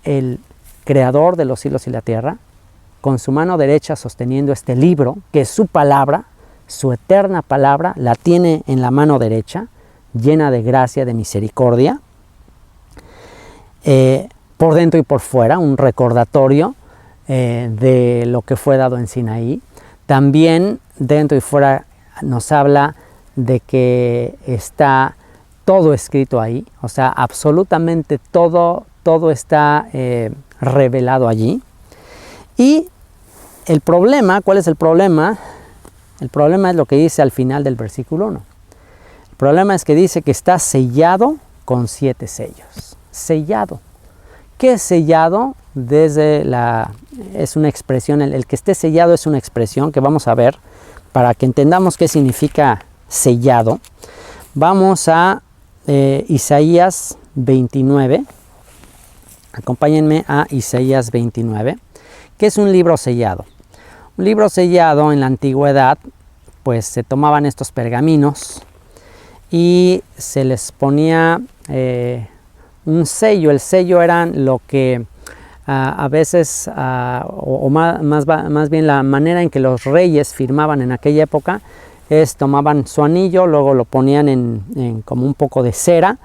el Creador de los cielos y la tierra, con su mano derecha sosteniendo este libro, que es su palabra, su eterna palabra, la tiene en la mano derecha, llena de gracia, de misericordia, por dentro y por fuera, un recordatorio de lo que fue dado en Sinaí. También dentro y fuera nos habla de que está todo escrito ahí, o sea, absolutamente todo está revelado allí. Y el problema, ¿cuál es el problema? El problema es lo que dice al final del versículo 1. El problema es que dice que está sellado con 7 sellos. Sellado. ¿Qué es sellado? Es una expresión, el que esté sellado es una expresión que vamos a ver para que entendamos qué significa sellado. Vamos a Isaías 29. Acompáñenme a Isaías 29, que es un libro sellado. Un libro sellado en la antigüedad, pues se tomaban estos pergaminos y se les ponía un sello. El sello eran lo que a veces, más bien la manera en que los reyes firmaban en aquella época, es tomaban su anillo, luego lo ponían en como un poco de cera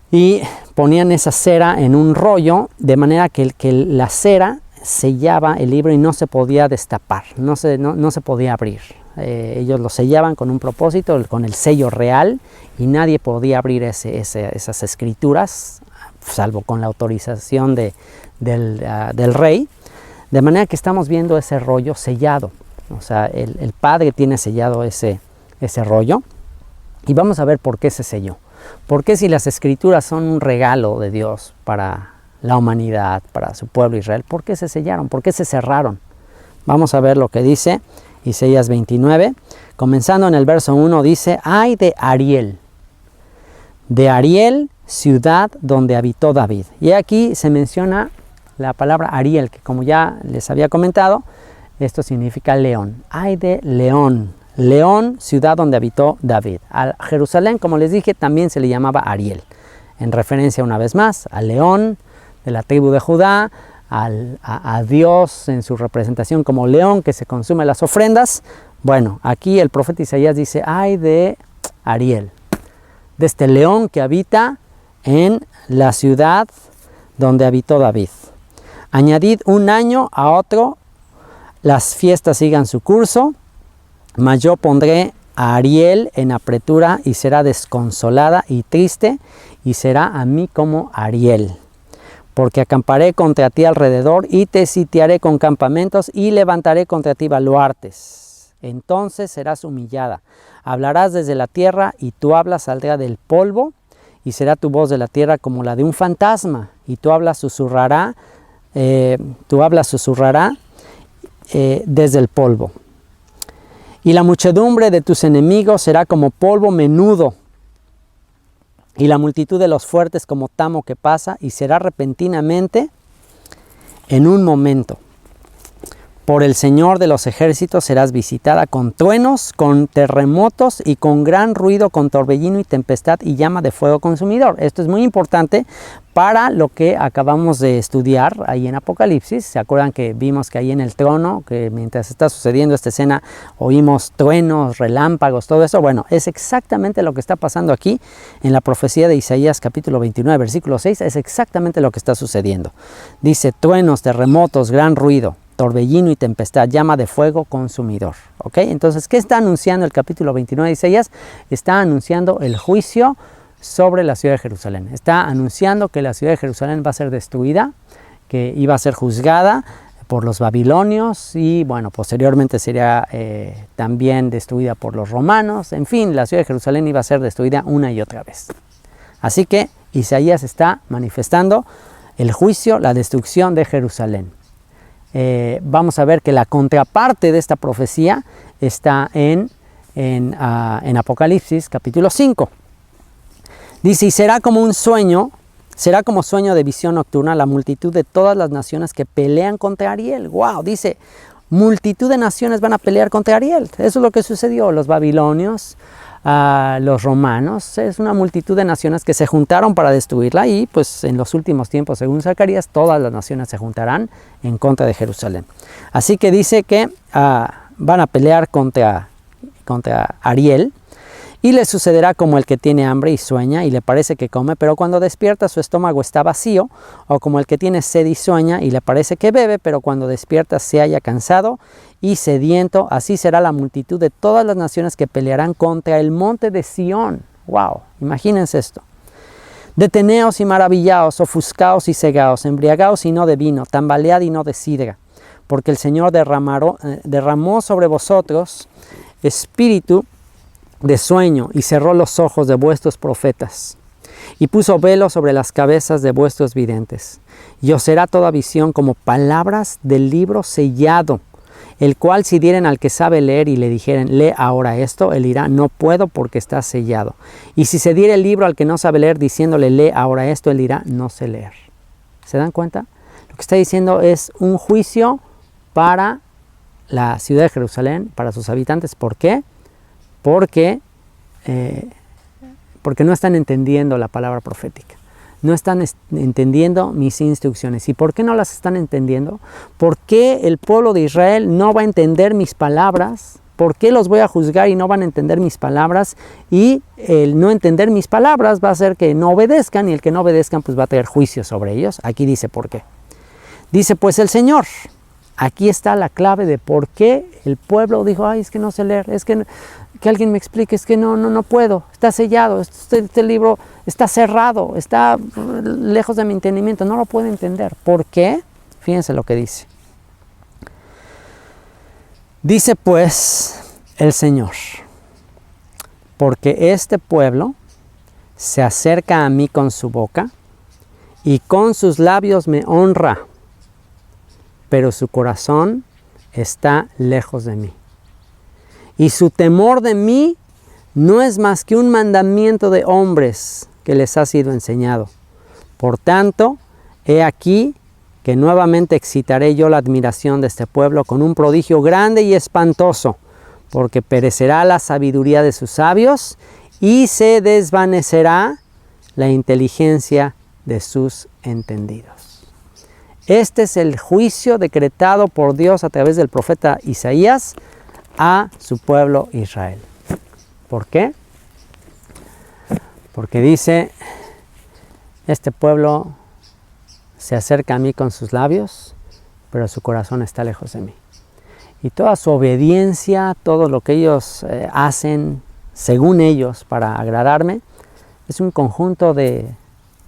y ponían esa cera en un rollo, de manera que la cera sellaba el libro y no se podía destapar, no se podía abrir. Ellos lo sellaban con un propósito, con el sello real, y nadie podía abrir esas escrituras, salvo con la autorización del rey. De manera que estamos viendo ese rollo sellado. O sea, el Padre tiene sellado ese rollo. Y vamos a ver por qué se selló. ¿Por qué, si las escrituras son un regalo de Dios para la humanidad, para su pueblo Israel, por qué se sellaron? ¿Por qué se cerraron? Vamos a ver lo que dice Isaías 29. Comenzando en el verso 1 dice: ¡ay de Ariel! De Ariel, ciudad donde habitó David. Y aquí se menciona la palabra Ariel, que como ya les había comentado, esto significa león. ¡Ay de León! León, ciudad donde habitó David. A Jerusalén, como les dije, también se le llamaba Ariel, en referencia una vez más al león de la tribu de Judá, a Dios en su representación como león que se consume las ofrendas. Bueno, aquí el profeta Isaías dice: ¡ay de Ariel! De este león que habita en la ciudad donde habitó David. Añadid un año a otro, las fiestas sigan su curso, mas yo pondré a Ariel en apretura y será desconsolada y triste, y será a mí como Ariel. Porque acamparé contra ti alrededor y te sitiaré con campamentos y levantaré contra ti baluartes. Entonces serás humillada. Hablarás desde la tierra y tu habla saldrá del polvo, y será tu voz de la tierra como la de un fantasma, y tu habla susurrará desde el polvo. Y la muchedumbre de tus enemigos será como polvo menudo, y la multitud de los fuertes como tamo que pasa, y será repentinamente en un momento. Por el Señor de los ejércitos serás visitada con truenos, con terremotos y con gran ruido, con torbellino y tempestad y llama de fuego consumidor. Esto es muy importante para lo que acabamos de estudiar ahí en Apocalipsis. ¿Se acuerdan que vimos que ahí en el trono, que mientras está sucediendo esta escena, oímos truenos, relámpagos, todo eso? Bueno, es exactamente lo que está pasando aquí en la profecía de Isaías capítulo 29, versículo 6. Es exactamente lo que está sucediendo. Dice: truenos, terremotos, gran ruido, torbellino y tempestad, llama de fuego consumidor. ¿Ok? Entonces, ¿qué está anunciando el capítulo 29 de Isaías? Está anunciando el juicio sobre la ciudad de Jerusalén. Está anunciando que la ciudad de Jerusalén va a ser destruida, que iba a ser juzgada por los babilonios y, bueno, posteriormente sería también destruida por los romanos. En fin, la ciudad de Jerusalén iba a ser destruida una y otra vez. Así que Isaías está manifestando el juicio, la destrucción de Jerusalén. Vamos a ver que la contraparte de esta profecía está en Apocalipsis capítulo 5. Dice, y será como sueño de visión nocturna la multitud de todas las naciones que pelean contra Ariel. Wow, dice, multitud de naciones van a pelear contra Ariel. Eso es lo que sucedió. Los babilonios, los romanos, es una multitud de naciones que se juntaron para destruirla, y pues en los últimos tiempos, según Zacarías, todas las naciones se juntarán en contra de Jerusalén. Así que dice que van a pelear contra Ariel, y le sucederá como el que tiene hambre y sueña y le parece que come, pero cuando despierta su estómago está vacío, o como el que tiene sed y sueña y le parece que bebe, pero cuando despierta se halla cansado y sediento. Así será la multitud de todas las naciones que pelearán contra el monte de Sión. Wow, imagínense esto. Deteneos y maravillaos, ofuscaos y cegaos, embriagaos y no de vino, tambalead y no de sidra, porque el Señor derramó sobre vosotros espíritu de sueño y cerró los ojos de vuestros profetas y puso velo sobre las cabezas de vuestros videntes. Y os será toda visión como palabras del libro sellado, el cual si dieren al que sabe leer y le dijeren, lee ahora esto, él dirá, no puedo porque está sellado. Y si se diere el libro al que no sabe leer diciéndole, lee ahora esto, él dirá, no sé leer. ¿Se dan cuenta? Lo que está diciendo es un juicio para la ciudad de Jerusalén, para sus habitantes. ¿Por qué? Porque no están entendiendo la palabra profética. No están entendiendo mis instrucciones. ¿Y por qué no las están entendiendo? ¿Por qué el pueblo de Israel no va a entender mis palabras? ¿Por qué los voy a juzgar y no van a entender mis palabras? Y el no entender mis palabras va a hacer que no obedezcan, y el que no obedezcan pues va a tener juicio sobre ellos. Aquí dice por qué. Dice pues el Señor. Aquí está la clave de por qué el pueblo dijo, ay, es que no sé leer, es que alguien me explique, es que no puedo, está sellado, este libro está cerrado, está lejos de mi entendimiento, no lo puedo entender. ¿Por qué? Fíjense lo que dice. Dice pues el Señor, porque este pueblo se acerca a mí con su boca y con sus labios me honra, pero su corazón está lejos de mí. Y su temor de mí no es más que un mandamiento de hombres que les ha sido enseñado. Por tanto, he aquí que nuevamente excitaré yo la admiración de este pueblo con un prodigio grande y espantoso, porque perecerá la sabiduría de sus sabios y se desvanecerá la inteligencia de sus entendidos. Este es el juicio decretado por Dios a través del profeta Isaías a su pueblo Israel. ¿Por qué? Porque dice, este pueblo se acerca a mí con sus labios, pero su corazón está lejos de mí. Y toda su obediencia, todo lo que ellos hacen, según ellos, para agradarme, es un conjunto de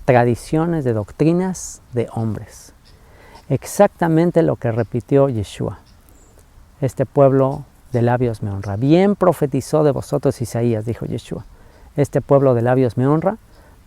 tradiciones, de doctrinas de hombres. Exactamente lo que repitió Yeshua. Este pueblo de labios me honra. Bien profetizó de vosotros Isaías, dijo Yeshua. Este pueblo de labios me honra,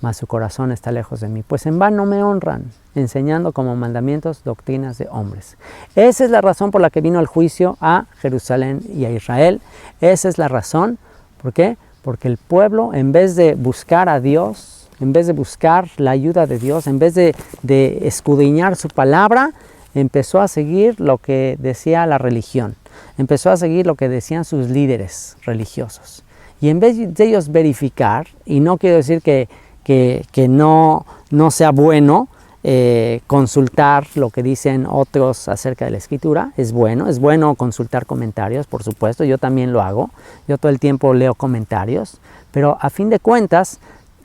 mas su corazón está lejos de mí. Pues en vano me honran, enseñando como mandamientos doctrinas de hombres. Esa es la razón por la que vino el juicio a Jerusalén y a Israel. Esa es la razón. ¿Por qué? Porque el pueblo, en vez de buscar a Dios, en vez de buscar la ayuda de Dios, en vez de escudriñar su palabra, empezó a seguir lo que decía la religión. Empezó a seguir lo que decían sus líderes religiosos. Y en vez de ellos verificar, y no quiero decir que no sea bueno consultar lo que dicen otros acerca de la Escritura, es bueno consultar comentarios, por supuesto, yo también lo hago, yo todo el tiempo leo comentarios, pero a fin de cuentas,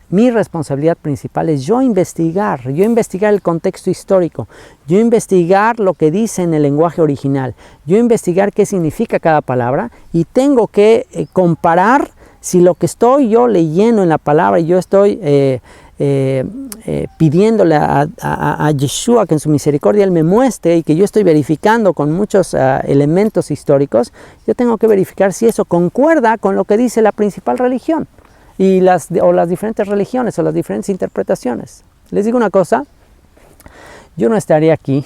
mi responsabilidad principal es yo investigar el contexto histórico, yo investigar lo que dice en el lenguaje original, yo investigar qué significa cada palabra, y tengo que comparar si lo que estoy yo leyendo en la palabra, yo estoy pidiéndole a Yeshua que en su misericordia Él me muestre, y que yo estoy verificando con muchos elementos históricos, yo tengo que verificar si eso concuerda con lo que dice la principal religión. Y las diferentes religiones o las diferentes interpretaciones. Les digo una cosa, yo no estaría aquí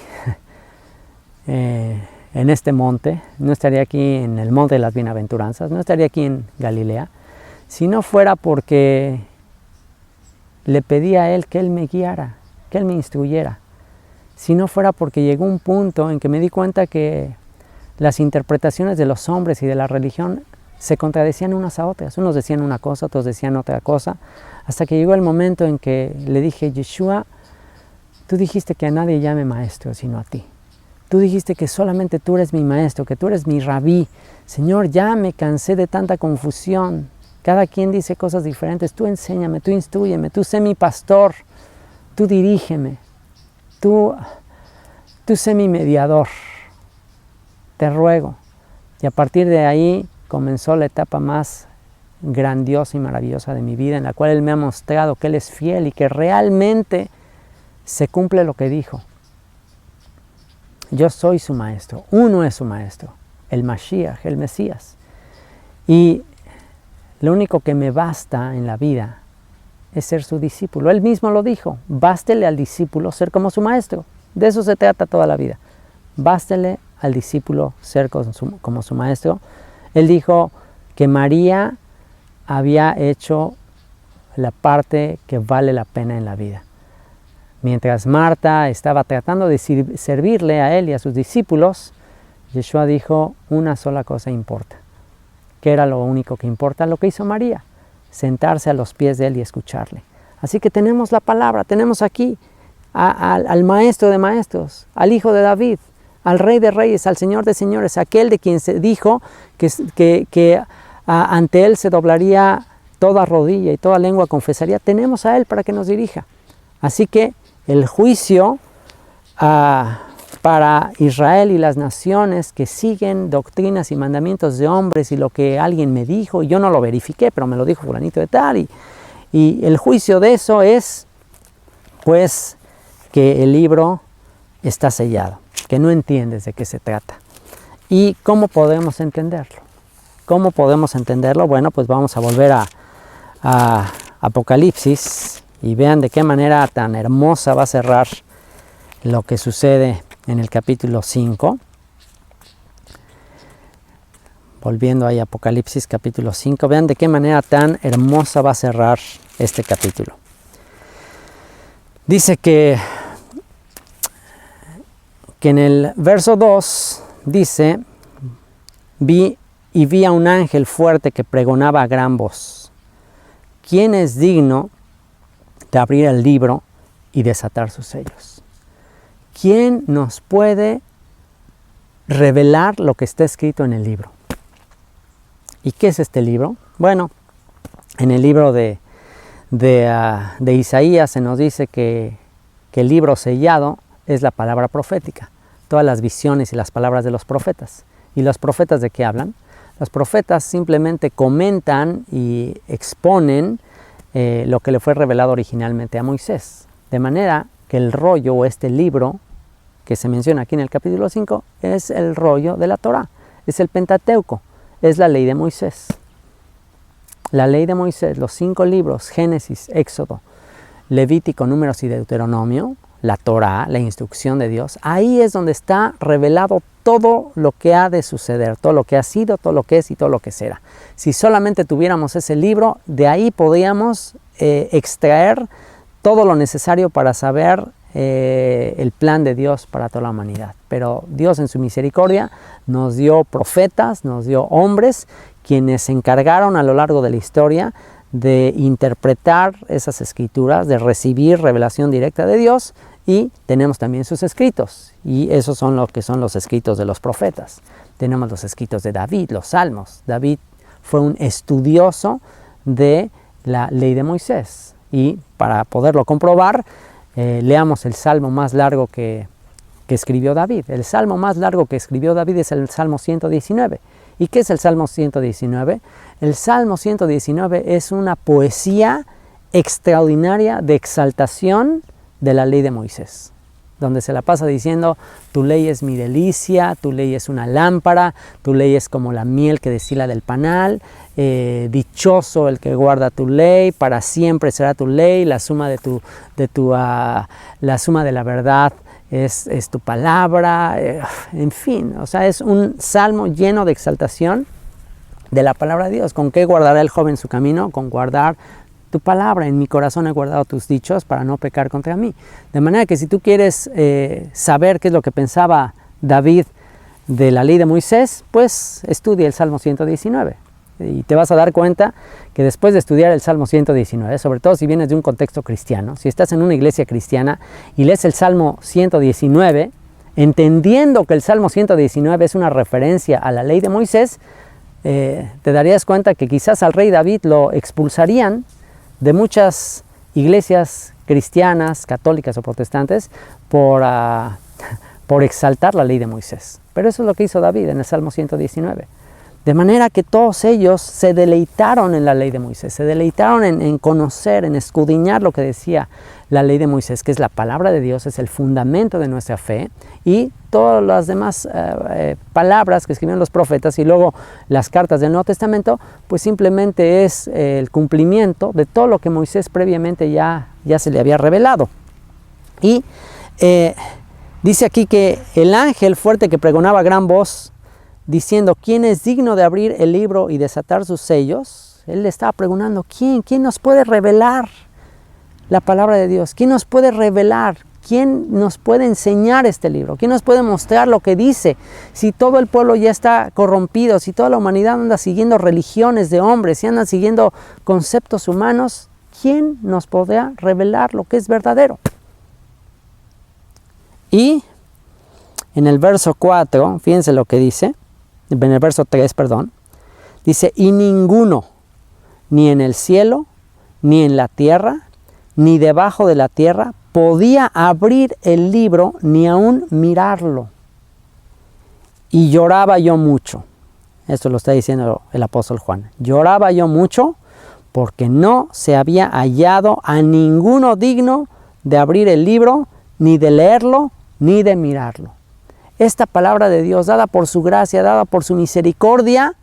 en este monte, no estaría aquí en el monte de las bienaventuranzas, no estaría aquí en Galilea, si no fuera porque le pedí a Él que Él me guiara, que Él me instruyera. Si no fuera porque llegó un punto en que me di cuenta que las interpretaciones de los hombres y de la religión se contradecían unas a otras. Unos decían una cosa, otros decían otra cosa, hasta que llegó el momento en que le dije: Yeshua, tú dijiste que a nadie llame maestro sino a ti. Tú dijiste que solamente tú eres mi maestro, que tú eres mi rabí. Señor, ya me cansé de tanta confusión. Cada quien dice cosas diferentes. Tú enséñame, tú instrúyeme, tú sé mi pastor, tú dirígeme, tú sé mi mediador. Te ruego. Y a partir de ahí comenzó la etapa más grandiosa y maravillosa de mi vida, en la cual Él me ha mostrado que Él es fiel y que realmente se cumple lo que dijo. Yo soy su maestro, uno es su maestro, el Mashiach, el Mesías. Y lo único que me basta en la vida es ser su discípulo. Él mismo lo dijo: bástele al discípulo ser como su maestro. De eso se trata toda la vida. Bástele al discípulo ser como su maestro. Él dijo que María había hecho la parte que vale la pena en la vida. Mientras Marta estaba tratando de servirle a Él y a sus discípulos, Yeshua dijo: una sola cosa importa. ¿Qué era lo único que importa? Lo que hizo María: sentarse a los pies de Él y escucharle. Así que tenemos la palabra, tenemos aquí al maestro de maestros, al hijo de David, al rey de reyes, al señor de señores, aquel de quien se dijo que ante Él se doblaría toda rodilla y toda lengua confesaría. Tenemos a Él para que nos dirija. Así que el juicio para Israel y las naciones que siguen doctrinas y mandamientos de hombres y lo que alguien me dijo, y yo no lo verifiqué, pero me lo dijo fulanito de tal, y el juicio de eso es, pues, que el libro está sellado, que no entiendes de qué se trata. ¿Y cómo podemos entenderlo? ¿Cómo podemos entenderlo? Bueno, pues vamos a volver a Apocalipsis y vean de qué manera tan hermosa va a cerrar lo que sucede en el capítulo 5. Volviendo ahí a Apocalipsis capítulo 5, vean de qué manera tan hermosa va a cerrar este capítulo. Dice que en el verso 2 dice: vi a un ángel fuerte que pregonaba a gran voz: ¿quién es digno de abrir el libro y desatar sus sellos? ¿Quién nos puede revelar lo que está escrito en el libro? ¿Y qué es este libro? Bueno, en el libro de Isaías se nos dice que el libro sellado es la palabra profética, todas las visiones y las palabras de los profetas. ¿Y los profetas de qué hablan? Los profetas simplemente comentan y exponen lo que le fue revelado originalmente a Moisés. De manera que el rollo o este libro que se menciona aquí en el capítulo 5 es el rollo de la Torá, es el Pentateuco, es la ley de Moisés. La ley de Moisés, los 5 libros, Génesis, Éxodo, Levítico, Números y Deuteronomio, la Torá, la instrucción de Dios, ahí es donde está revelado todo lo que ha de suceder, todo lo que ha sido, todo lo que es y todo lo que será. Si solamente tuviéramos ese libro, de ahí podríamos extraer todo lo necesario para saber el plan de Dios para toda la humanidad. Pero Dios en su misericordia nos dio profetas, nos dio hombres, quienes se encargaron a lo largo de la historia de interpretar esas escrituras, de recibir revelación directa de Dios, y tenemos también sus escritos, y esos son lo que son los escritos de los profetas. Tenemos los escritos de David, los salmos. David fue un estudioso de la ley de Moisés, y para poderlo comprobar, leamos el salmo más largo que escribió David. El salmo más largo que escribió David es el Salmo 119. ¿Y qué es el Salmo 119? El Salmo 119 es una poesía extraordinaria de exaltación de la ley de Moisés, donde se la pasa diciendo: tu ley es mi delicia, tu ley es una lámpara, tu ley es como la miel que destila del panal, dichoso el que guarda tu ley, para siempre será tu ley, la suma de la verdad es tu palabra, en fin, o sea, es un salmo lleno de exaltación de la palabra de Dios. ¿Con qué guardará el joven su camino? Con guardar tu palabra. En mi corazón he guardado tus dichos para no pecar contra mí. De manera que si tú quieres saber qué es lo que pensaba David de la ley de Moisés, pues estudia el Salmo 119. Y te vas a dar cuenta que después de estudiar el Salmo 119, sobre todo si vienes de un contexto cristiano, si estás en una iglesia cristiana y lees el Salmo 119, entendiendo que el Salmo 119 es una referencia a la ley de Moisés, te darías cuenta que quizás al rey David lo expulsarían de muchas iglesias cristianas, católicas o protestantes por exaltar la ley de Moisés. Pero eso es lo que hizo David en el Salmo 119. De manera que todos ellos se deleitaron en la ley de Moisés, se deleitaron en conocer, en escudriñar lo que decía la ley de Moisés, que es la palabra de Dios, es el fundamento de nuestra fe, y todas las demás palabras que escribieron los profetas y luego las cartas del Nuevo Testamento, pues simplemente es el cumplimiento de todo lo que Moisés previamente ya se le había revelado. Y dice aquí que el ángel fuerte que pregonaba a gran voz, diciendo, ¿quién es digno de abrir el libro y desatar sus sellos? Él le estaba preguntando, ¿quién nos puede revelar la palabra de Dios? ¿Quién nos puede revelar? ¿Quién nos puede enseñar este libro? ¿Quién nos puede mostrar lo que dice? Si todo el pueblo ya está corrompido, si toda la humanidad anda siguiendo religiones de hombres, si andan siguiendo conceptos humanos, ¿quién nos podrá revelar lo que es verdadero? Y en el verso 4, fíjense lo que dice, en el verso 3, perdón, dice, y ninguno, ni en el cielo, ni en la tierra, ni debajo de la tierra, podía abrir el libro, ni aún mirarlo. Y lloraba yo mucho. Esto lo está diciendo el apóstol Juan. Lloraba yo mucho porque no se había hallado a ninguno digno de abrir el libro, ni de leerlo, ni de mirarlo. Esta palabra de Dios, dada por su gracia, dada por su misericordia,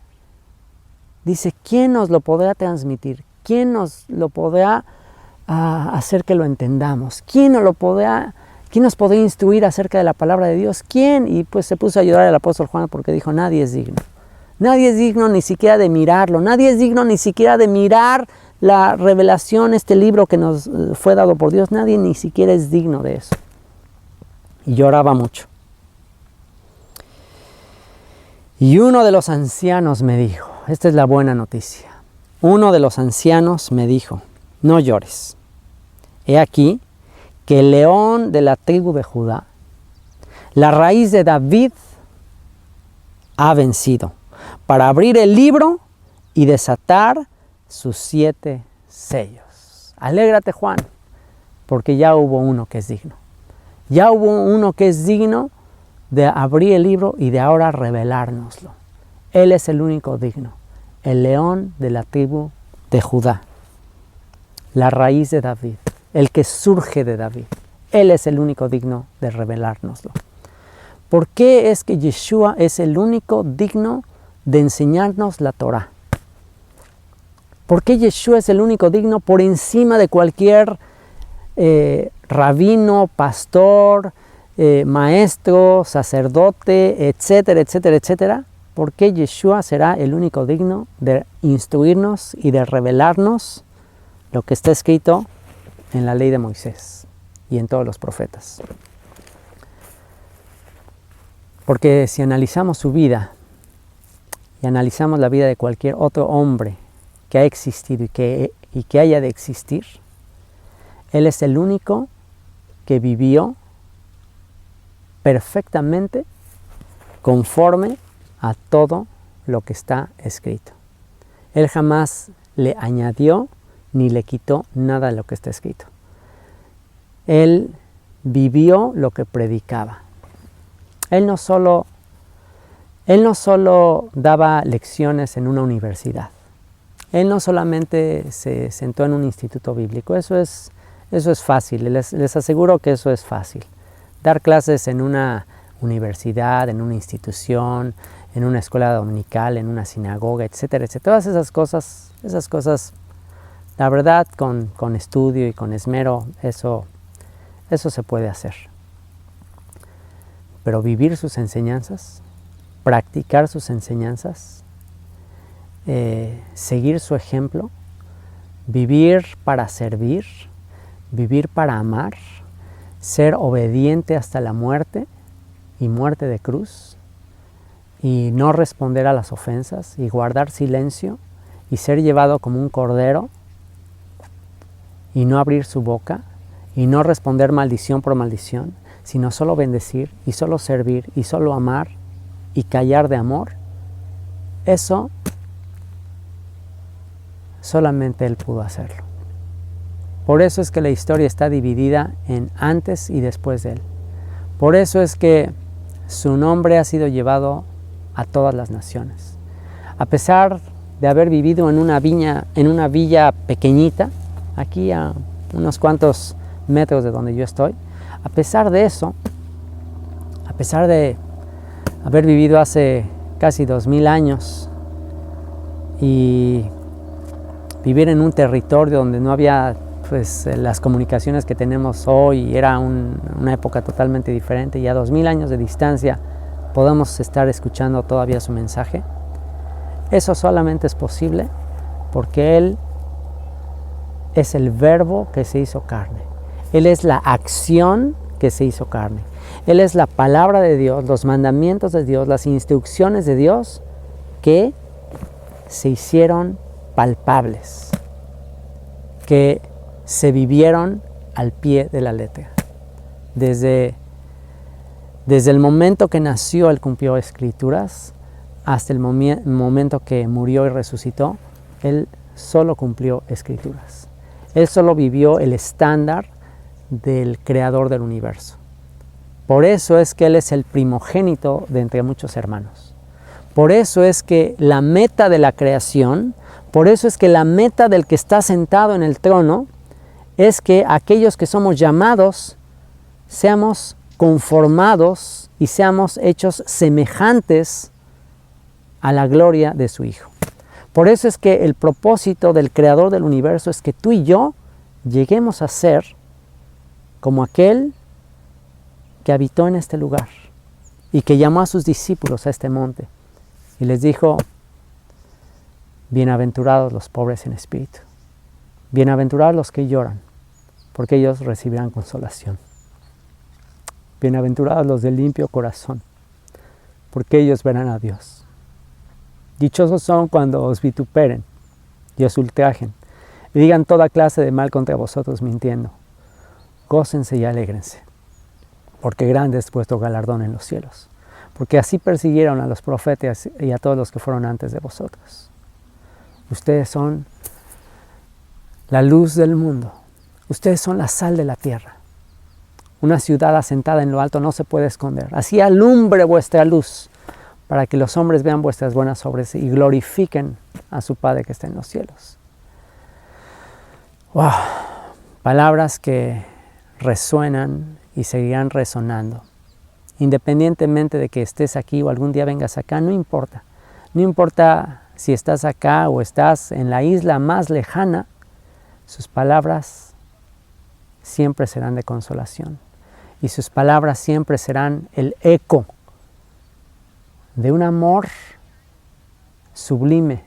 dice, ¿quién nos lo podrá transmitir? ¿Quién nos lo podrá hacer que lo entendamos? ¿Quién nos podrá instruir acerca de la palabra de Dios? ¿Quién? Y pues se puso a ayudar al apóstol Juan porque dijo, nadie es digno. Nadie es digno ni siquiera de mirarlo. Nadie es digno ni siquiera de mirar la revelación, este libro que nos fue dado por Dios. Nadie ni siquiera es digno de eso. Y lloraba mucho. Y uno de los ancianos me dijo, esta es la buena noticia, uno de los ancianos me dijo, no llores. He aquí que el león de la tribu de Judá, la raíz de David, ha vencido para abrir el libro y desatar sus 7 sellos. Alégrate, Juan, porque ya hubo uno que es digno. Ya hubo uno que es digno de abrir el libro y de ahora revelárnoslo. Él es el único digno, el león de la tribu de Judá, la raíz de David, el que surge de David. Él es el único digno de revelárnoslo. ¿Por qué es que Yeshua es el único digno de enseñarnos la Torah? ¿Por qué Yeshua es el único digno por encima de cualquier rabino, pastor, maestro, sacerdote, etcétera, etcétera, etcétera? ¿Por qué Yeshua será el único digno de instruirnos y de revelarnos lo que está escrito en la ley de Moisés y en todos los profetas? Porque si analizamos su vida y analizamos la vida de cualquier otro hombre que ha existido y que haya de existir, él es el único que vivió perfectamente conforme a todo lo que está escrito. Él jamás le añadió ni le quitó nada de lo que está escrito. Él vivió lo que predicaba. Él no solo daba lecciones en una universidad. Él no solamente se sentó en un instituto bíblico. Eso es fácil. Les aseguro que eso es fácil. Dar clases en una universidad, en una institución, en una escuela dominical, en una sinagoga, etcétera, etcétera. Todas esas cosas, la verdad, con estudio y con esmero, eso se puede hacer. pero vivir sus enseñanzas, practicar sus enseñanzas, seguir su ejemplo, vivir para servir, vivir para amar, ser obediente hasta la muerte y muerte de cruz, y no responder a las ofensas y guardar silencio y ser llevado como un cordero y no abrir su boca y no responder maldición por maldición, sino solo bendecir y solo servir y solo amar y callar de amor. Eso solamente Él pudo hacerlo. Por eso es que la historia está dividida en antes y después de Él. Por eso es que su nombre ha sido llevado a todas las naciones. A pesar de haber vivido en una villa pequeñita, aquí a unos cuantos metros de donde yo estoy, a pesar de eso, a pesar de haber vivido hace casi 2000 años y vivir en un territorio donde no había las comunicaciones que tenemos hoy, era una época totalmente diferente, y a 2000 años de distancia podemos estar escuchando todavía su mensaje. Eso solamente es posible porque Él es el verbo que se hizo carne. Él es la acción que se hizo carne. Él es la palabra de Dios, los mandamientos de Dios, las instrucciones de Dios que se hicieron palpables, que se vivieron al pie de la letra. Desde el momento que nació, Él cumplió escrituras, hasta el momento que murió y resucitó, Él solo cumplió escrituras. Él solo vivió el estándar del creador del universo. Por eso es que Él es el primogénito de entre muchos hermanos. Por eso es que la meta de la creación, por eso es que la meta del que está sentado en el trono, es que aquellos que somos llamados seamos conformados y seamos hechos semejantes a la gloria de su Hijo. Por eso es que el propósito del creador del universo es que tú y yo lleguemos a ser como aquel que habitó en este lugar y que llamó a sus discípulos a este monte y les dijo: bienaventurados los pobres en espíritu, bienaventurados los que lloran, porque ellos recibirán consolación. Bienaventurados los de limpio corazón, porque ellos verán a Dios. Dichosos son cuando os vituperen y os ultrajen y digan toda clase de mal contra vosotros mintiendo. Gócense y alégrense, porque grande es vuestro galardón en los cielos, porque así persiguieron a los profetas y a todos los que fueron antes de vosotros. Ustedes son la luz del mundo. Ustedes son la sal de la tierra. Una ciudad asentada en lo alto no se puede esconder. Así alumbre vuestra luz, para que los hombres vean vuestras buenas obras y glorifiquen a su Padre que está en los cielos. ¡Wow! Palabras que resuenan y seguirán resonando. Independientemente de que estés aquí o algún día vengas acá, no importa. No importa si estás acá o estás en la isla más lejana, sus palabras siempre serán de consolación. Y sus palabras siempre serán el eco de un amor sublime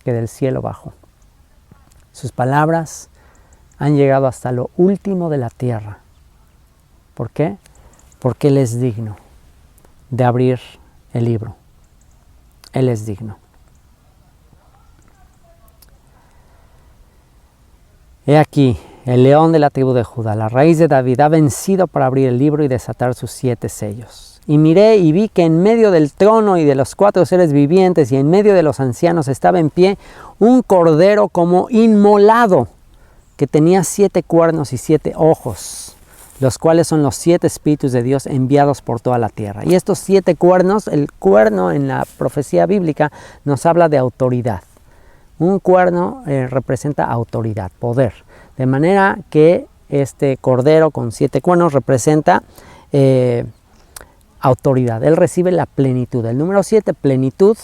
que del cielo bajó. Sus palabras han llegado hasta lo último de la tierra. ¿Por qué? Porque Él es digno de abrir el libro. Él es digno. He aquí, el león de la tribu de Judá, la raíz de David, ha vencido para abrir el libro y desatar sus 7 sellos. Y miré y vi que en medio del trono y de los 4 seres vivientes y en medio de los ancianos estaba en pie un cordero como inmolado, que tenía 7 cuernos y 7 ojos, los cuales son los 7 espíritus de Dios enviados por toda la tierra. Y estos 7 cuernos, el cuerno en la profecía bíblica nos habla de autoridad. Un cuerno representa autoridad, poder. De manera que este cordero con 7 cuernos representa autoridad. Él recibe la plenitud. El número 7, plenitud.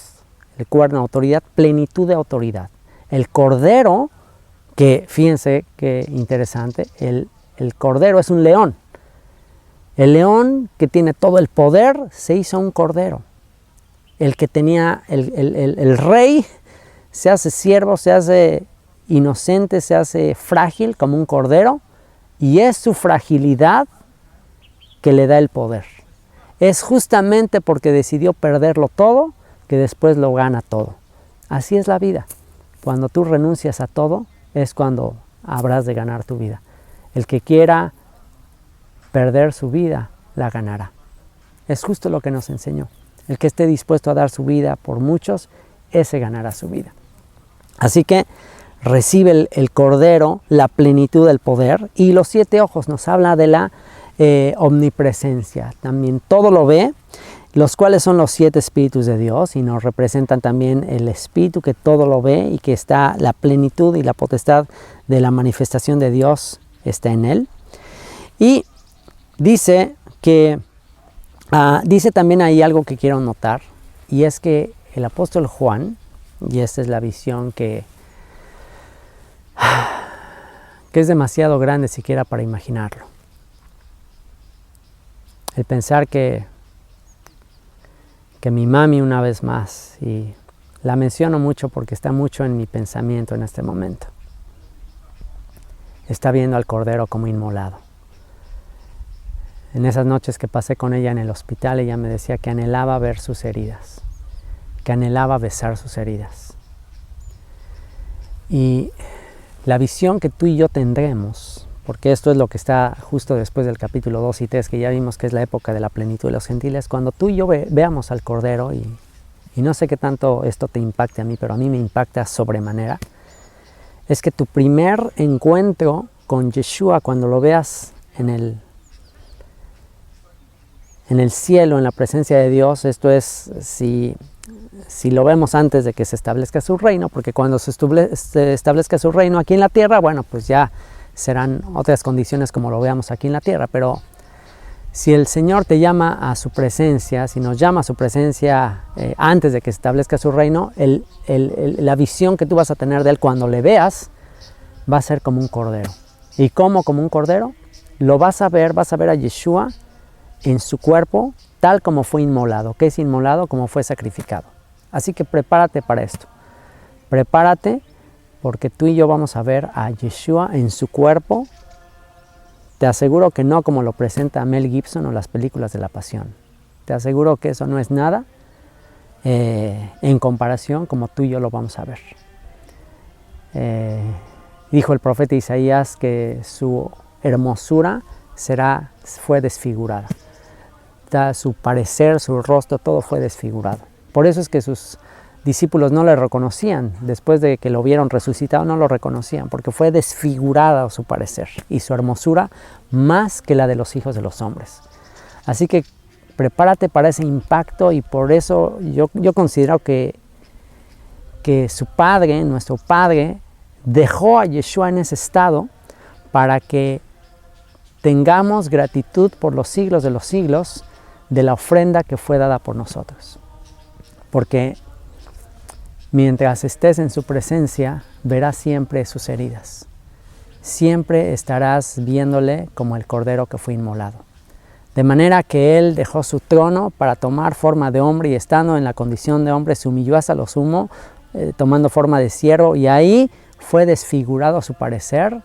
El cuerno, autoridad, plenitud de autoridad. El cordero, que fíjense qué interesante, el cordero es un león. El león que tiene todo el poder se hizo un cordero. El que tenía el rey se hace siervo, se hace inocente, se hace frágil como un cordero, y es su fragilidad que le da el poder. Es justamente porque decidió perderlo todo que después lo gana todo. Así es la vida. Cuando tú renuncias a todo es cuando habrás de ganar tu vida. El que quiera perder su vida la ganará. Es justo lo que nos enseñó. El que esté dispuesto a dar su vida por muchos, ese ganará su vida. Así que recibe el cordero la plenitud del poder, y los 7 ojos nos habla de la omnipresencia. También todo lo ve, los cuales son los 7 espíritus de Dios, y nos representan también el espíritu que todo lo ve y que está la plenitud y la potestad de la manifestación de Dios está en él. Y dice que dice también ahí algo que quiero notar, y es que el apóstol Juan, y esta es la visión que es demasiado grande siquiera para imaginarlo. El pensar que mi mami, una vez más, y la menciono mucho porque está mucho en mi pensamiento en este momento, está viendo al cordero como inmolado. En esas noches que pasé con ella en el hospital, ella me decía que anhelaba ver sus heridas, que anhelaba besar sus heridas. Y la visión que tú y yo tendremos, porque esto es lo que está justo después del capítulo 2 y 3, que ya vimos que es la época de la plenitud de los gentiles, cuando tú y yo veamos al Cordero, y no sé qué tanto esto te impacte a mí, pero a mí me impacta sobremanera, es que tu primer encuentro con Yeshua, cuando lo veas en el cielo, en la presencia de Dios, esto es si lo vemos antes de que se establezca su reino, porque cuando se establezca su reino aquí en la tierra, bueno, pues ya serán otras condiciones como lo veamos aquí en la tierra, pero si el Señor te llama a su presencia, si nos llama a su presencia antes de que se establezca su reino, la visión que tú vas a tener de Él cuando le veas va a ser como un cordero. ¿Y cómo como un cordero? Lo vas a ver a Yeshua en su cuerpo, tal como fue inmolado. ¿Qué es inmolado? Como fue sacrificado. Así que prepárate para esto. Prepárate, porque tú y yo vamos a ver a Yeshua en su cuerpo. Te aseguro que no como lo presenta Mel Gibson o las películas de la Pasión. Te aseguro que eso no es nada en comparación como tú y yo lo vamos a ver. Dijo el profeta Isaías que su hermosura fue desfigurada. Su parecer, su rostro, todo fue desfigurado. Por eso es que sus discípulos no le reconocían. Después de que lo vieron resucitado, no lo reconocían, porque fue desfigurada su parecer y su hermosura más que la de los hijos de los hombres. Así que prepárate para ese impacto, y por eso yo considero que su Padre, nuestro Padre, dejó a Yeshua en ese estado para que tengamos gratitud por los siglos de los siglos de la ofrenda que fue dada por nosotros. Porque mientras estés en su presencia, verás siempre sus heridas. Siempre estarás viéndole como el cordero que fue inmolado. De manera que Él dejó su trono para tomar forma de hombre, y estando en la condición de hombre se humilló hasta lo sumo, tomando forma de siervo, y ahí fue desfigurado a su parecer,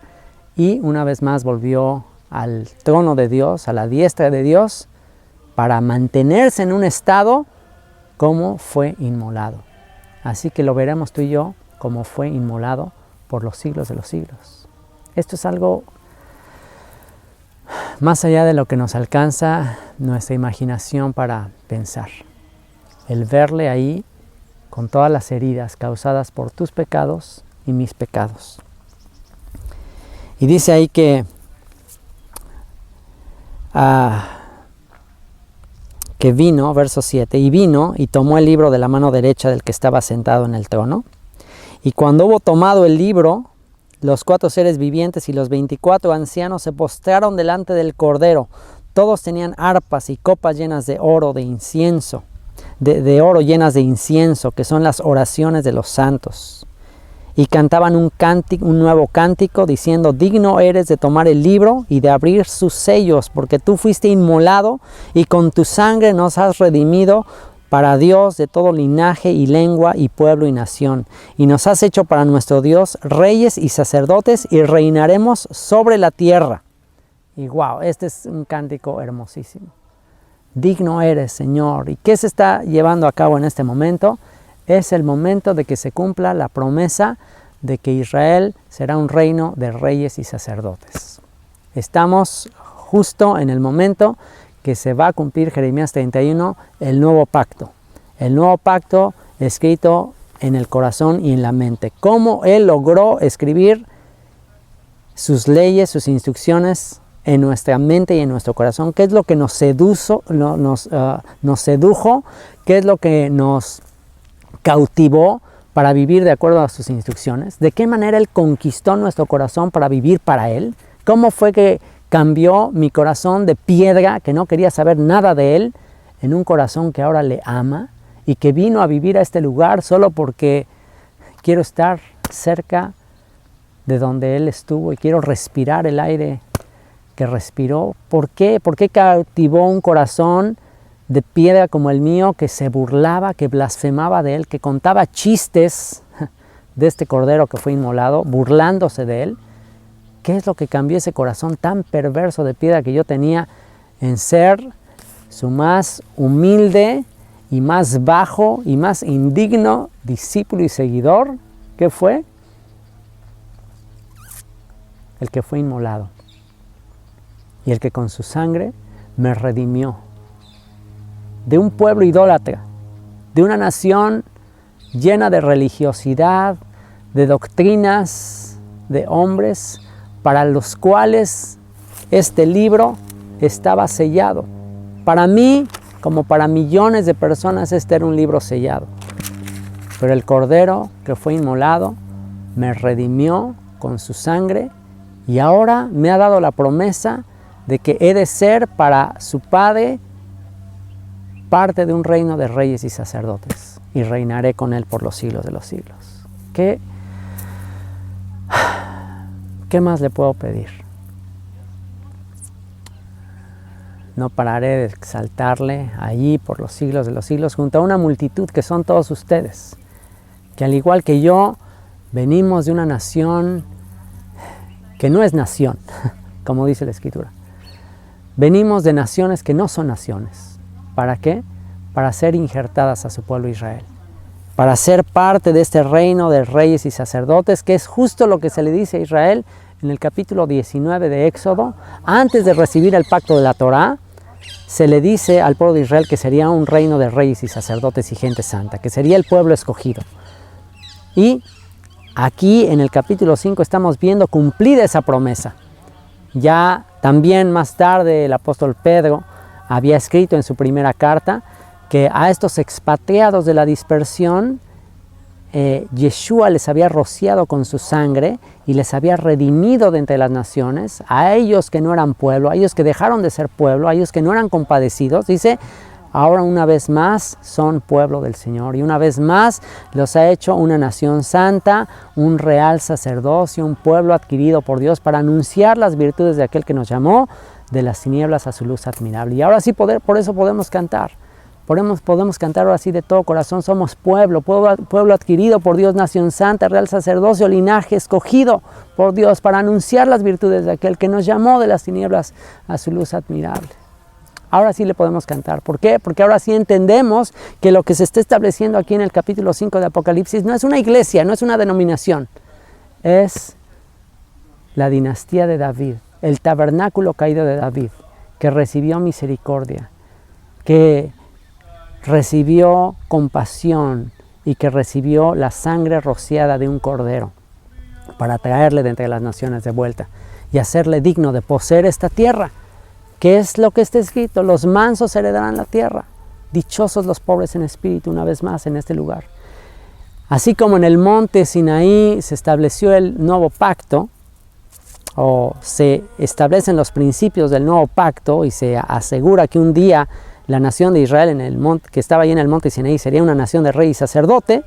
y una vez más volvió al trono de Dios, a la diestra de Dios, para mantenerse en un estado como fue inmolado. Así que lo veremos tú y yo como fue inmolado por los siglos de los siglos. Esto es algo más allá de lo que nos alcanza nuestra imaginación para pensar. El verle ahí con todas las heridas causadas por tus pecados y mis pecados. Y dice ahí que vino, verso 7, y vino y tomó el libro de la mano derecha del que estaba sentado en el trono. Y cuando hubo tomado el libro, los 4 seres vivientes y los 24 ancianos se postraron delante del Cordero. Todos tenían arpas y copas llenas de oro, de incienso, de oro llenas de incienso, que son las oraciones de los santos. y cantaban un nuevo cántico diciendo: digno eres de tomar el libro y de abrir sus sellos, porque tú fuiste inmolado y con tu sangre nos has redimido para Dios de todo linaje y lengua y pueblo y nación, y nos has hecho para nuestro Dios reyes y sacerdotes, y reinaremos sobre la tierra. Y wow, este es un cántico hermosísimo. Digno eres, Señor. ¿Y qué se está llevando a cabo en este momento? Es el momento de que se cumpla la promesa de que Israel será un reino de reyes y sacerdotes. Estamos justo en el momento que se va a cumplir, Jeremías 31, el nuevo pacto. El nuevo pacto escrito en el corazón y en la mente. Cómo Él logró escribir sus leyes, sus instrucciones en nuestra mente y en nuestro corazón. ¿Qué es lo que nos sedujo? ¿Qué es lo que nos cautivó para vivir de acuerdo a sus instrucciones? ¿De qué manera Él conquistó nuestro corazón para vivir para Él? ¿Cómo fue que cambió mi corazón de piedra, que no quería saber nada de Él, en un corazón que ahora le ama y que vino a vivir a este lugar solo porque quiero estar cerca de donde Él estuvo y quiero respirar el aire que respiró? ¿Por qué? ¿Por qué cautivó un corazón de piedra como el mío, que se burlaba, que blasfemaba de Él, que contaba chistes de este cordero que fue inmolado, burlándose de Él? ¿Qué es lo que cambió ese corazón tan perverso de piedra que yo tenía en ser su más humilde y más bajo y más indigno discípulo y seguidor? ¿Qué fue? El que fue inmolado y el que con su sangre me redimió de un pueblo idólatra, de una nación llena de religiosidad, de doctrinas, de hombres para los cuales este libro estaba sellado. Para mí, como para millones de personas, este era un libro sellado. Pero el Cordero que fue inmolado me redimió con su sangre y ahora me ha dado la promesa de que he de ser para su Padre parte de un reino de reyes y sacerdotes, y reinaré con Él por los siglos de los siglos. ¿Qué más le puedo pedir? No pararé de exaltarle allí por los siglos de los siglos, junto a una multitud que son todos ustedes, que al igual que yo, venimos de una nación que no es nación, como dice la Escritura. Venimos de naciones que no son naciones. ¿Para qué? Para ser injertadas a su pueblo Israel. Para ser parte de este reino de reyes y sacerdotes, que es justo lo que se le dice a Israel en el capítulo 19 de Éxodo. Antes de recibir el pacto de la Torá, se le dice al pueblo de Israel que sería un reino de reyes y sacerdotes y gente santa, que sería el pueblo escogido. Y aquí en el capítulo 5 estamos viendo cumplida esa promesa. Ya también más tarde el apóstol Pedro había escrito en su primera carta que a estos expatriados de la dispersión, Yeshua les había rociado con su sangre y les había redimido de entre las naciones, a ellos que no eran pueblo, a ellos que dejaron de ser pueblo, a ellos que no eran compadecidos. Dice, ahora una vez más son pueblo del Señor y una vez más los ha hecho una nación santa, un real sacerdocio, un pueblo adquirido por Dios para anunciar las virtudes de aquel que nos llamó de las tinieblas a su luz admirable. Y ahora sí, por eso podemos cantar. Podemos cantar ahora sí de todo corazón. Somos pueblo adquirido por Dios, nación santa, real sacerdocio, linaje escogido por Dios para anunciar las virtudes de aquel que nos llamó de las tinieblas a su luz admirable. Ahora sí le podemos cantar. ¿Por qué? Porque ahora sí entendemos que lo que se está estableciendo aquí en el capítulo 5 de Apocalipsis no es una iglesia, no es una denominación. Es la dinastía de David, el tabernáculo caído de David, que recibió misericordia, que recibió compasión y que recibió la sangre rociada de un cordero para traerle de entre las naciones de vuelta y hacerle digno de poseer esta tierra. ¿Qué es lo que está escrito? Los mansos heredarán la tierra, dichosos los pobres en espíritu, una vez más en este lugar. Así como en el monte Sinaí se estableció el nuevo pacto, o se establecen los principios del nuevo pacto y se asegura que un día la nación de Israel en el monte, que estaba ahí en el monte Sinaí, sería una nación de rey y sacerdote.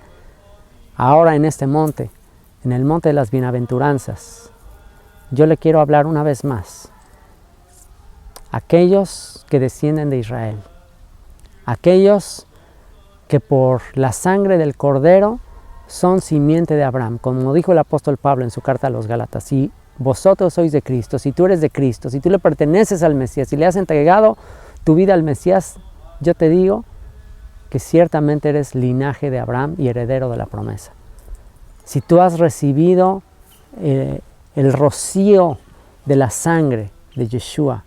Ahora en este monte en el monte de las bienaventuranzas, yo le quiero hablar una vez más. Aquellos que descienden de Israel, aquellos que por la sangre del Cordero son simiente de Abraham, como dijo el apóstol Pablo en su carta a los Gálatas: si vosotros sois de Cristo, si tú eres de Cristo, si tú le perteneces al Mesías, si le has entregado tu vida al Mesías, yo te digo que ciertamente eres linaje de Abraham y heredero de la promesa. Si tú has recibido el rocío de la sangre de Yeshua,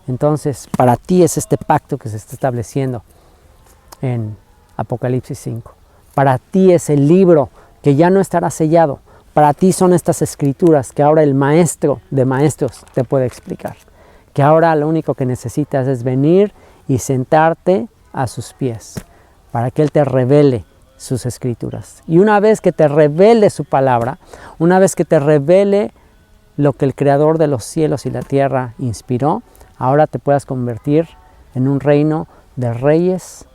entonces para ti es este pacto que se está estableciendo en Apocalipsis 5. Para ti es el libro que ya no estará sellado. Para ti son estas escrituras que ahora el maestro de maestros te puede explicar. Que ahora lo único que necesitas es venir y sentarte a sus pies para que Él te revele sus escrituras. Y una vez que te revele su palabra, una vez que te revele lo que el Creador de los cielos y la tierra inspiró, ahora te puedas convertir en un reino de reyes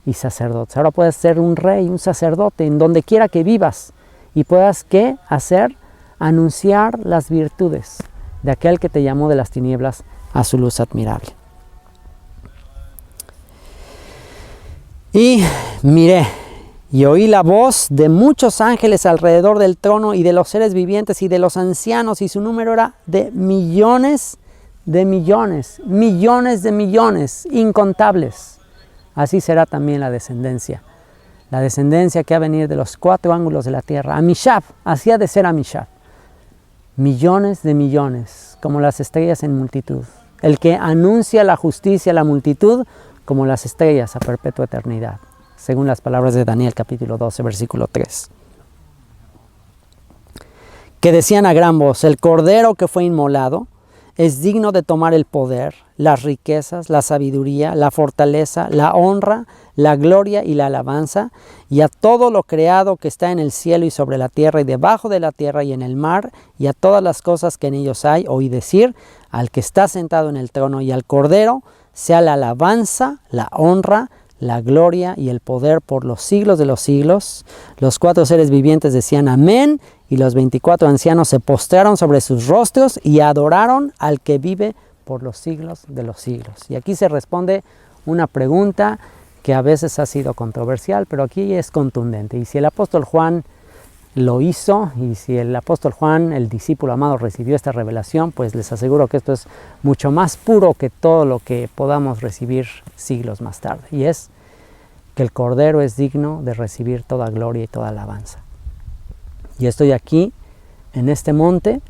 y sacerdotes. Ahora puedes ser un rey, un sacerdote, en donde quiera que vivas, y puedas, ¿qué hacer? Anunciar las virtudes de aquel que te llamó de las tinieblas a su luz admirable. Y miré y oí la voz de muchos ángeles alrededor del trono y de los seres vivientes y de los ancianos, y su número era de millones de millones, millones de millones, incontables. Así será también la descendencia que ha de venir de los 4 ángulos de la tierra. Amishab, así ha de ser Amishab. Millones de millones, como las estrellas en multitud. El que anuncia la justicia a la multitud, como las estrellas a perpetua eternidad, según las palabras de Daniel capítulo 12, versículo 3. Que decían a gran voz: el Cordero que fue inmolado es digno de tomar el poder, las riquezas, la sabiduría, la fortaleza, la honra, la gloria y la alabanza, y a todo lo creado que está en el cielo y sobre la tierra y debajo de la tierra y en el mar, y a todas las cosas que en ellos hay. Oí decir: al que está sentado en el trono y al Cordero sea la alabanza, la honra, la gloria y el poder por los siglos de los siglos. Los 4 seres vivientes decían amén, y los 24 ancianos se postraron sobre sus rostros y adoraron al que vive por los siglos de los siglos. Y aquí se responde una pregunta que a veces ha sido controversial, pero aquí es contundente. Y si el apóstol Juan lo hizo, y si el apóstol Juan, el discípulo amado, recibió esta revelación, pues les aseguro que esto es mucho más puro que todo lo que podamos recibir siglos más tarde. Y es que el Cordero es digno de recibir toda gloria y toda alabanza. Y estoy aquí, en este monte,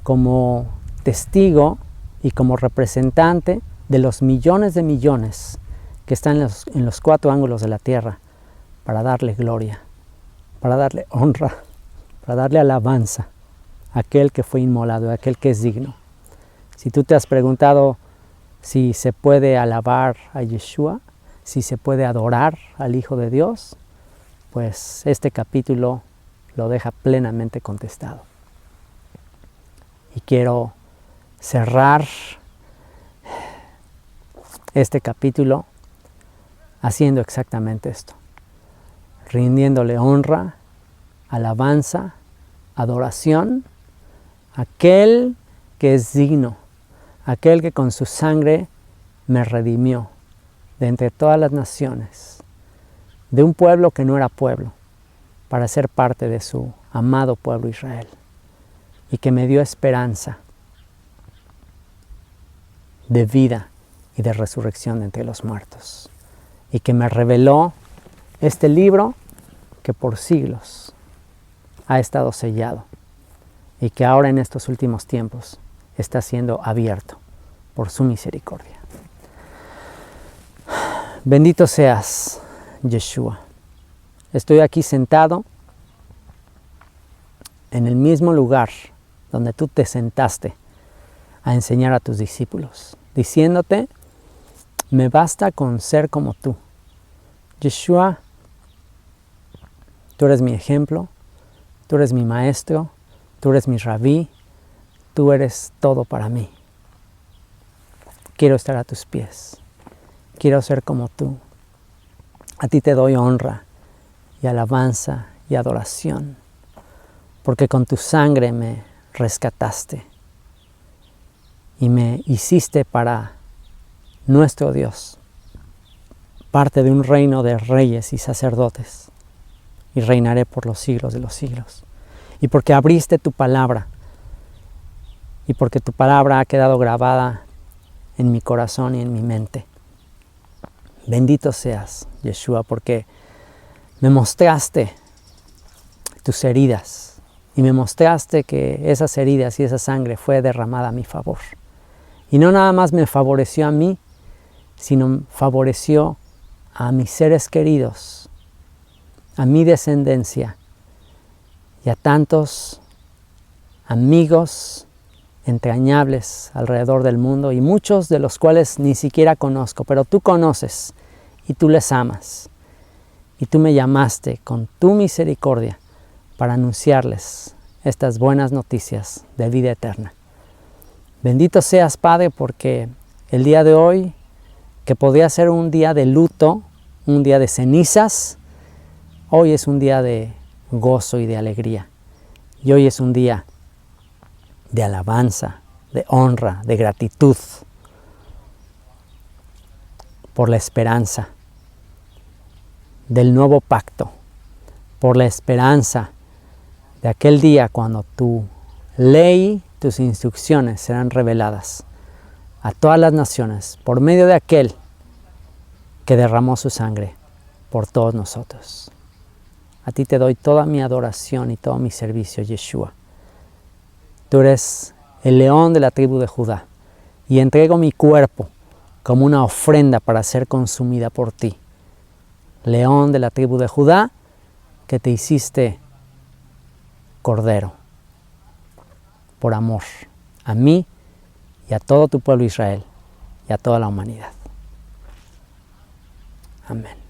como testigo y como representante de los millones de millones que están en los 4 ángulos de la tierra, para darle gloria, para darle honra, para darle alabanza a aquel que fue inmolado, a aquel que es digno. Si tú te has preguntado si se puede alabar a Yeshua, si se puede adorar al Hijo de Dios, pues este capítulo lo deja plenamente contestado. Y quiero cerrar este capítulo haciendo exactamente esto, rindiéndole honra, alabanza, adoración a aquel que es digno, aquel que con su sangre me redimió de entre todas las naciones, de un pueblo que no era pueblo, para ser parte de su amado pueblo Israel, y que me dio esperanza de vida y de resurrección de entre los muertos, y que me reveló este libro que por siglos ha estado sellado y que ahora en estos últimos tiempos está siendo abierto por su misericordia. Bendito seas, Yeshua. Estoy aquí sentado en el mismo lugar donde tú te sentaste a enseñar a tus discípulos, diciéndote: me basta con ser como tú. Yeshua, tú eres mi ejemplo, tú eres mi maestro, tú eres mi rabí, tú eres todo para mí. Quiero estar a tus pies, quiero ser como tú. A ti te doy honra y alabanza y adoración, porque con tu sangre me rescataste y me hiciste para nuestro Dios, parte de un reino de reyes y sacerdotes, y reinaré por los siglos de los siglos. Y porque abriste tu palabra, y porque tu palabra ha quedado grabada en mi corazón y en mi mente. Bendito seas, Yeshua, porque me mostraste tus heridas, y me mostraste que esas heridas y esa sangre fue derramada a mi favor. Y no nada más me favoreció a mí, sino favoreció a mis seres queridos, a mi descendencia y a tantos amigos entrañables alrededor del mundo, y muchos de los cuales ni siquiera conozco, pero tú conoces y tú les amas. Y tú me llamaste con tu misericordia para anunciarles estas buenas noticias de vida eterna. Bendito seas, Padre, porque el día de hoy, que podría ser un día de luto, un día de cenizas, hoy es un día de gozo y de alegría. Y hoy es un día de alabanza, de honra, de gratitud por la esperanza del nuevo pacto, por la esperanza de aquel día cuando tu ley, tus instrucciones serán reveladas a todas las naciones por medio de aquel que derramó su sangre por todos nosotros. A ti te doy toda mi adoración y todo mi servicio, Yeshua. Tú eres el león de la tribu de Judá, y entrego mi cuerpo como una ofrenda para ser consumida por ti. León de la tribu de Judá, que te hiciste cordero, por amor a mí y a todo tu pueblo Israel y a toda la humanidad. Amén.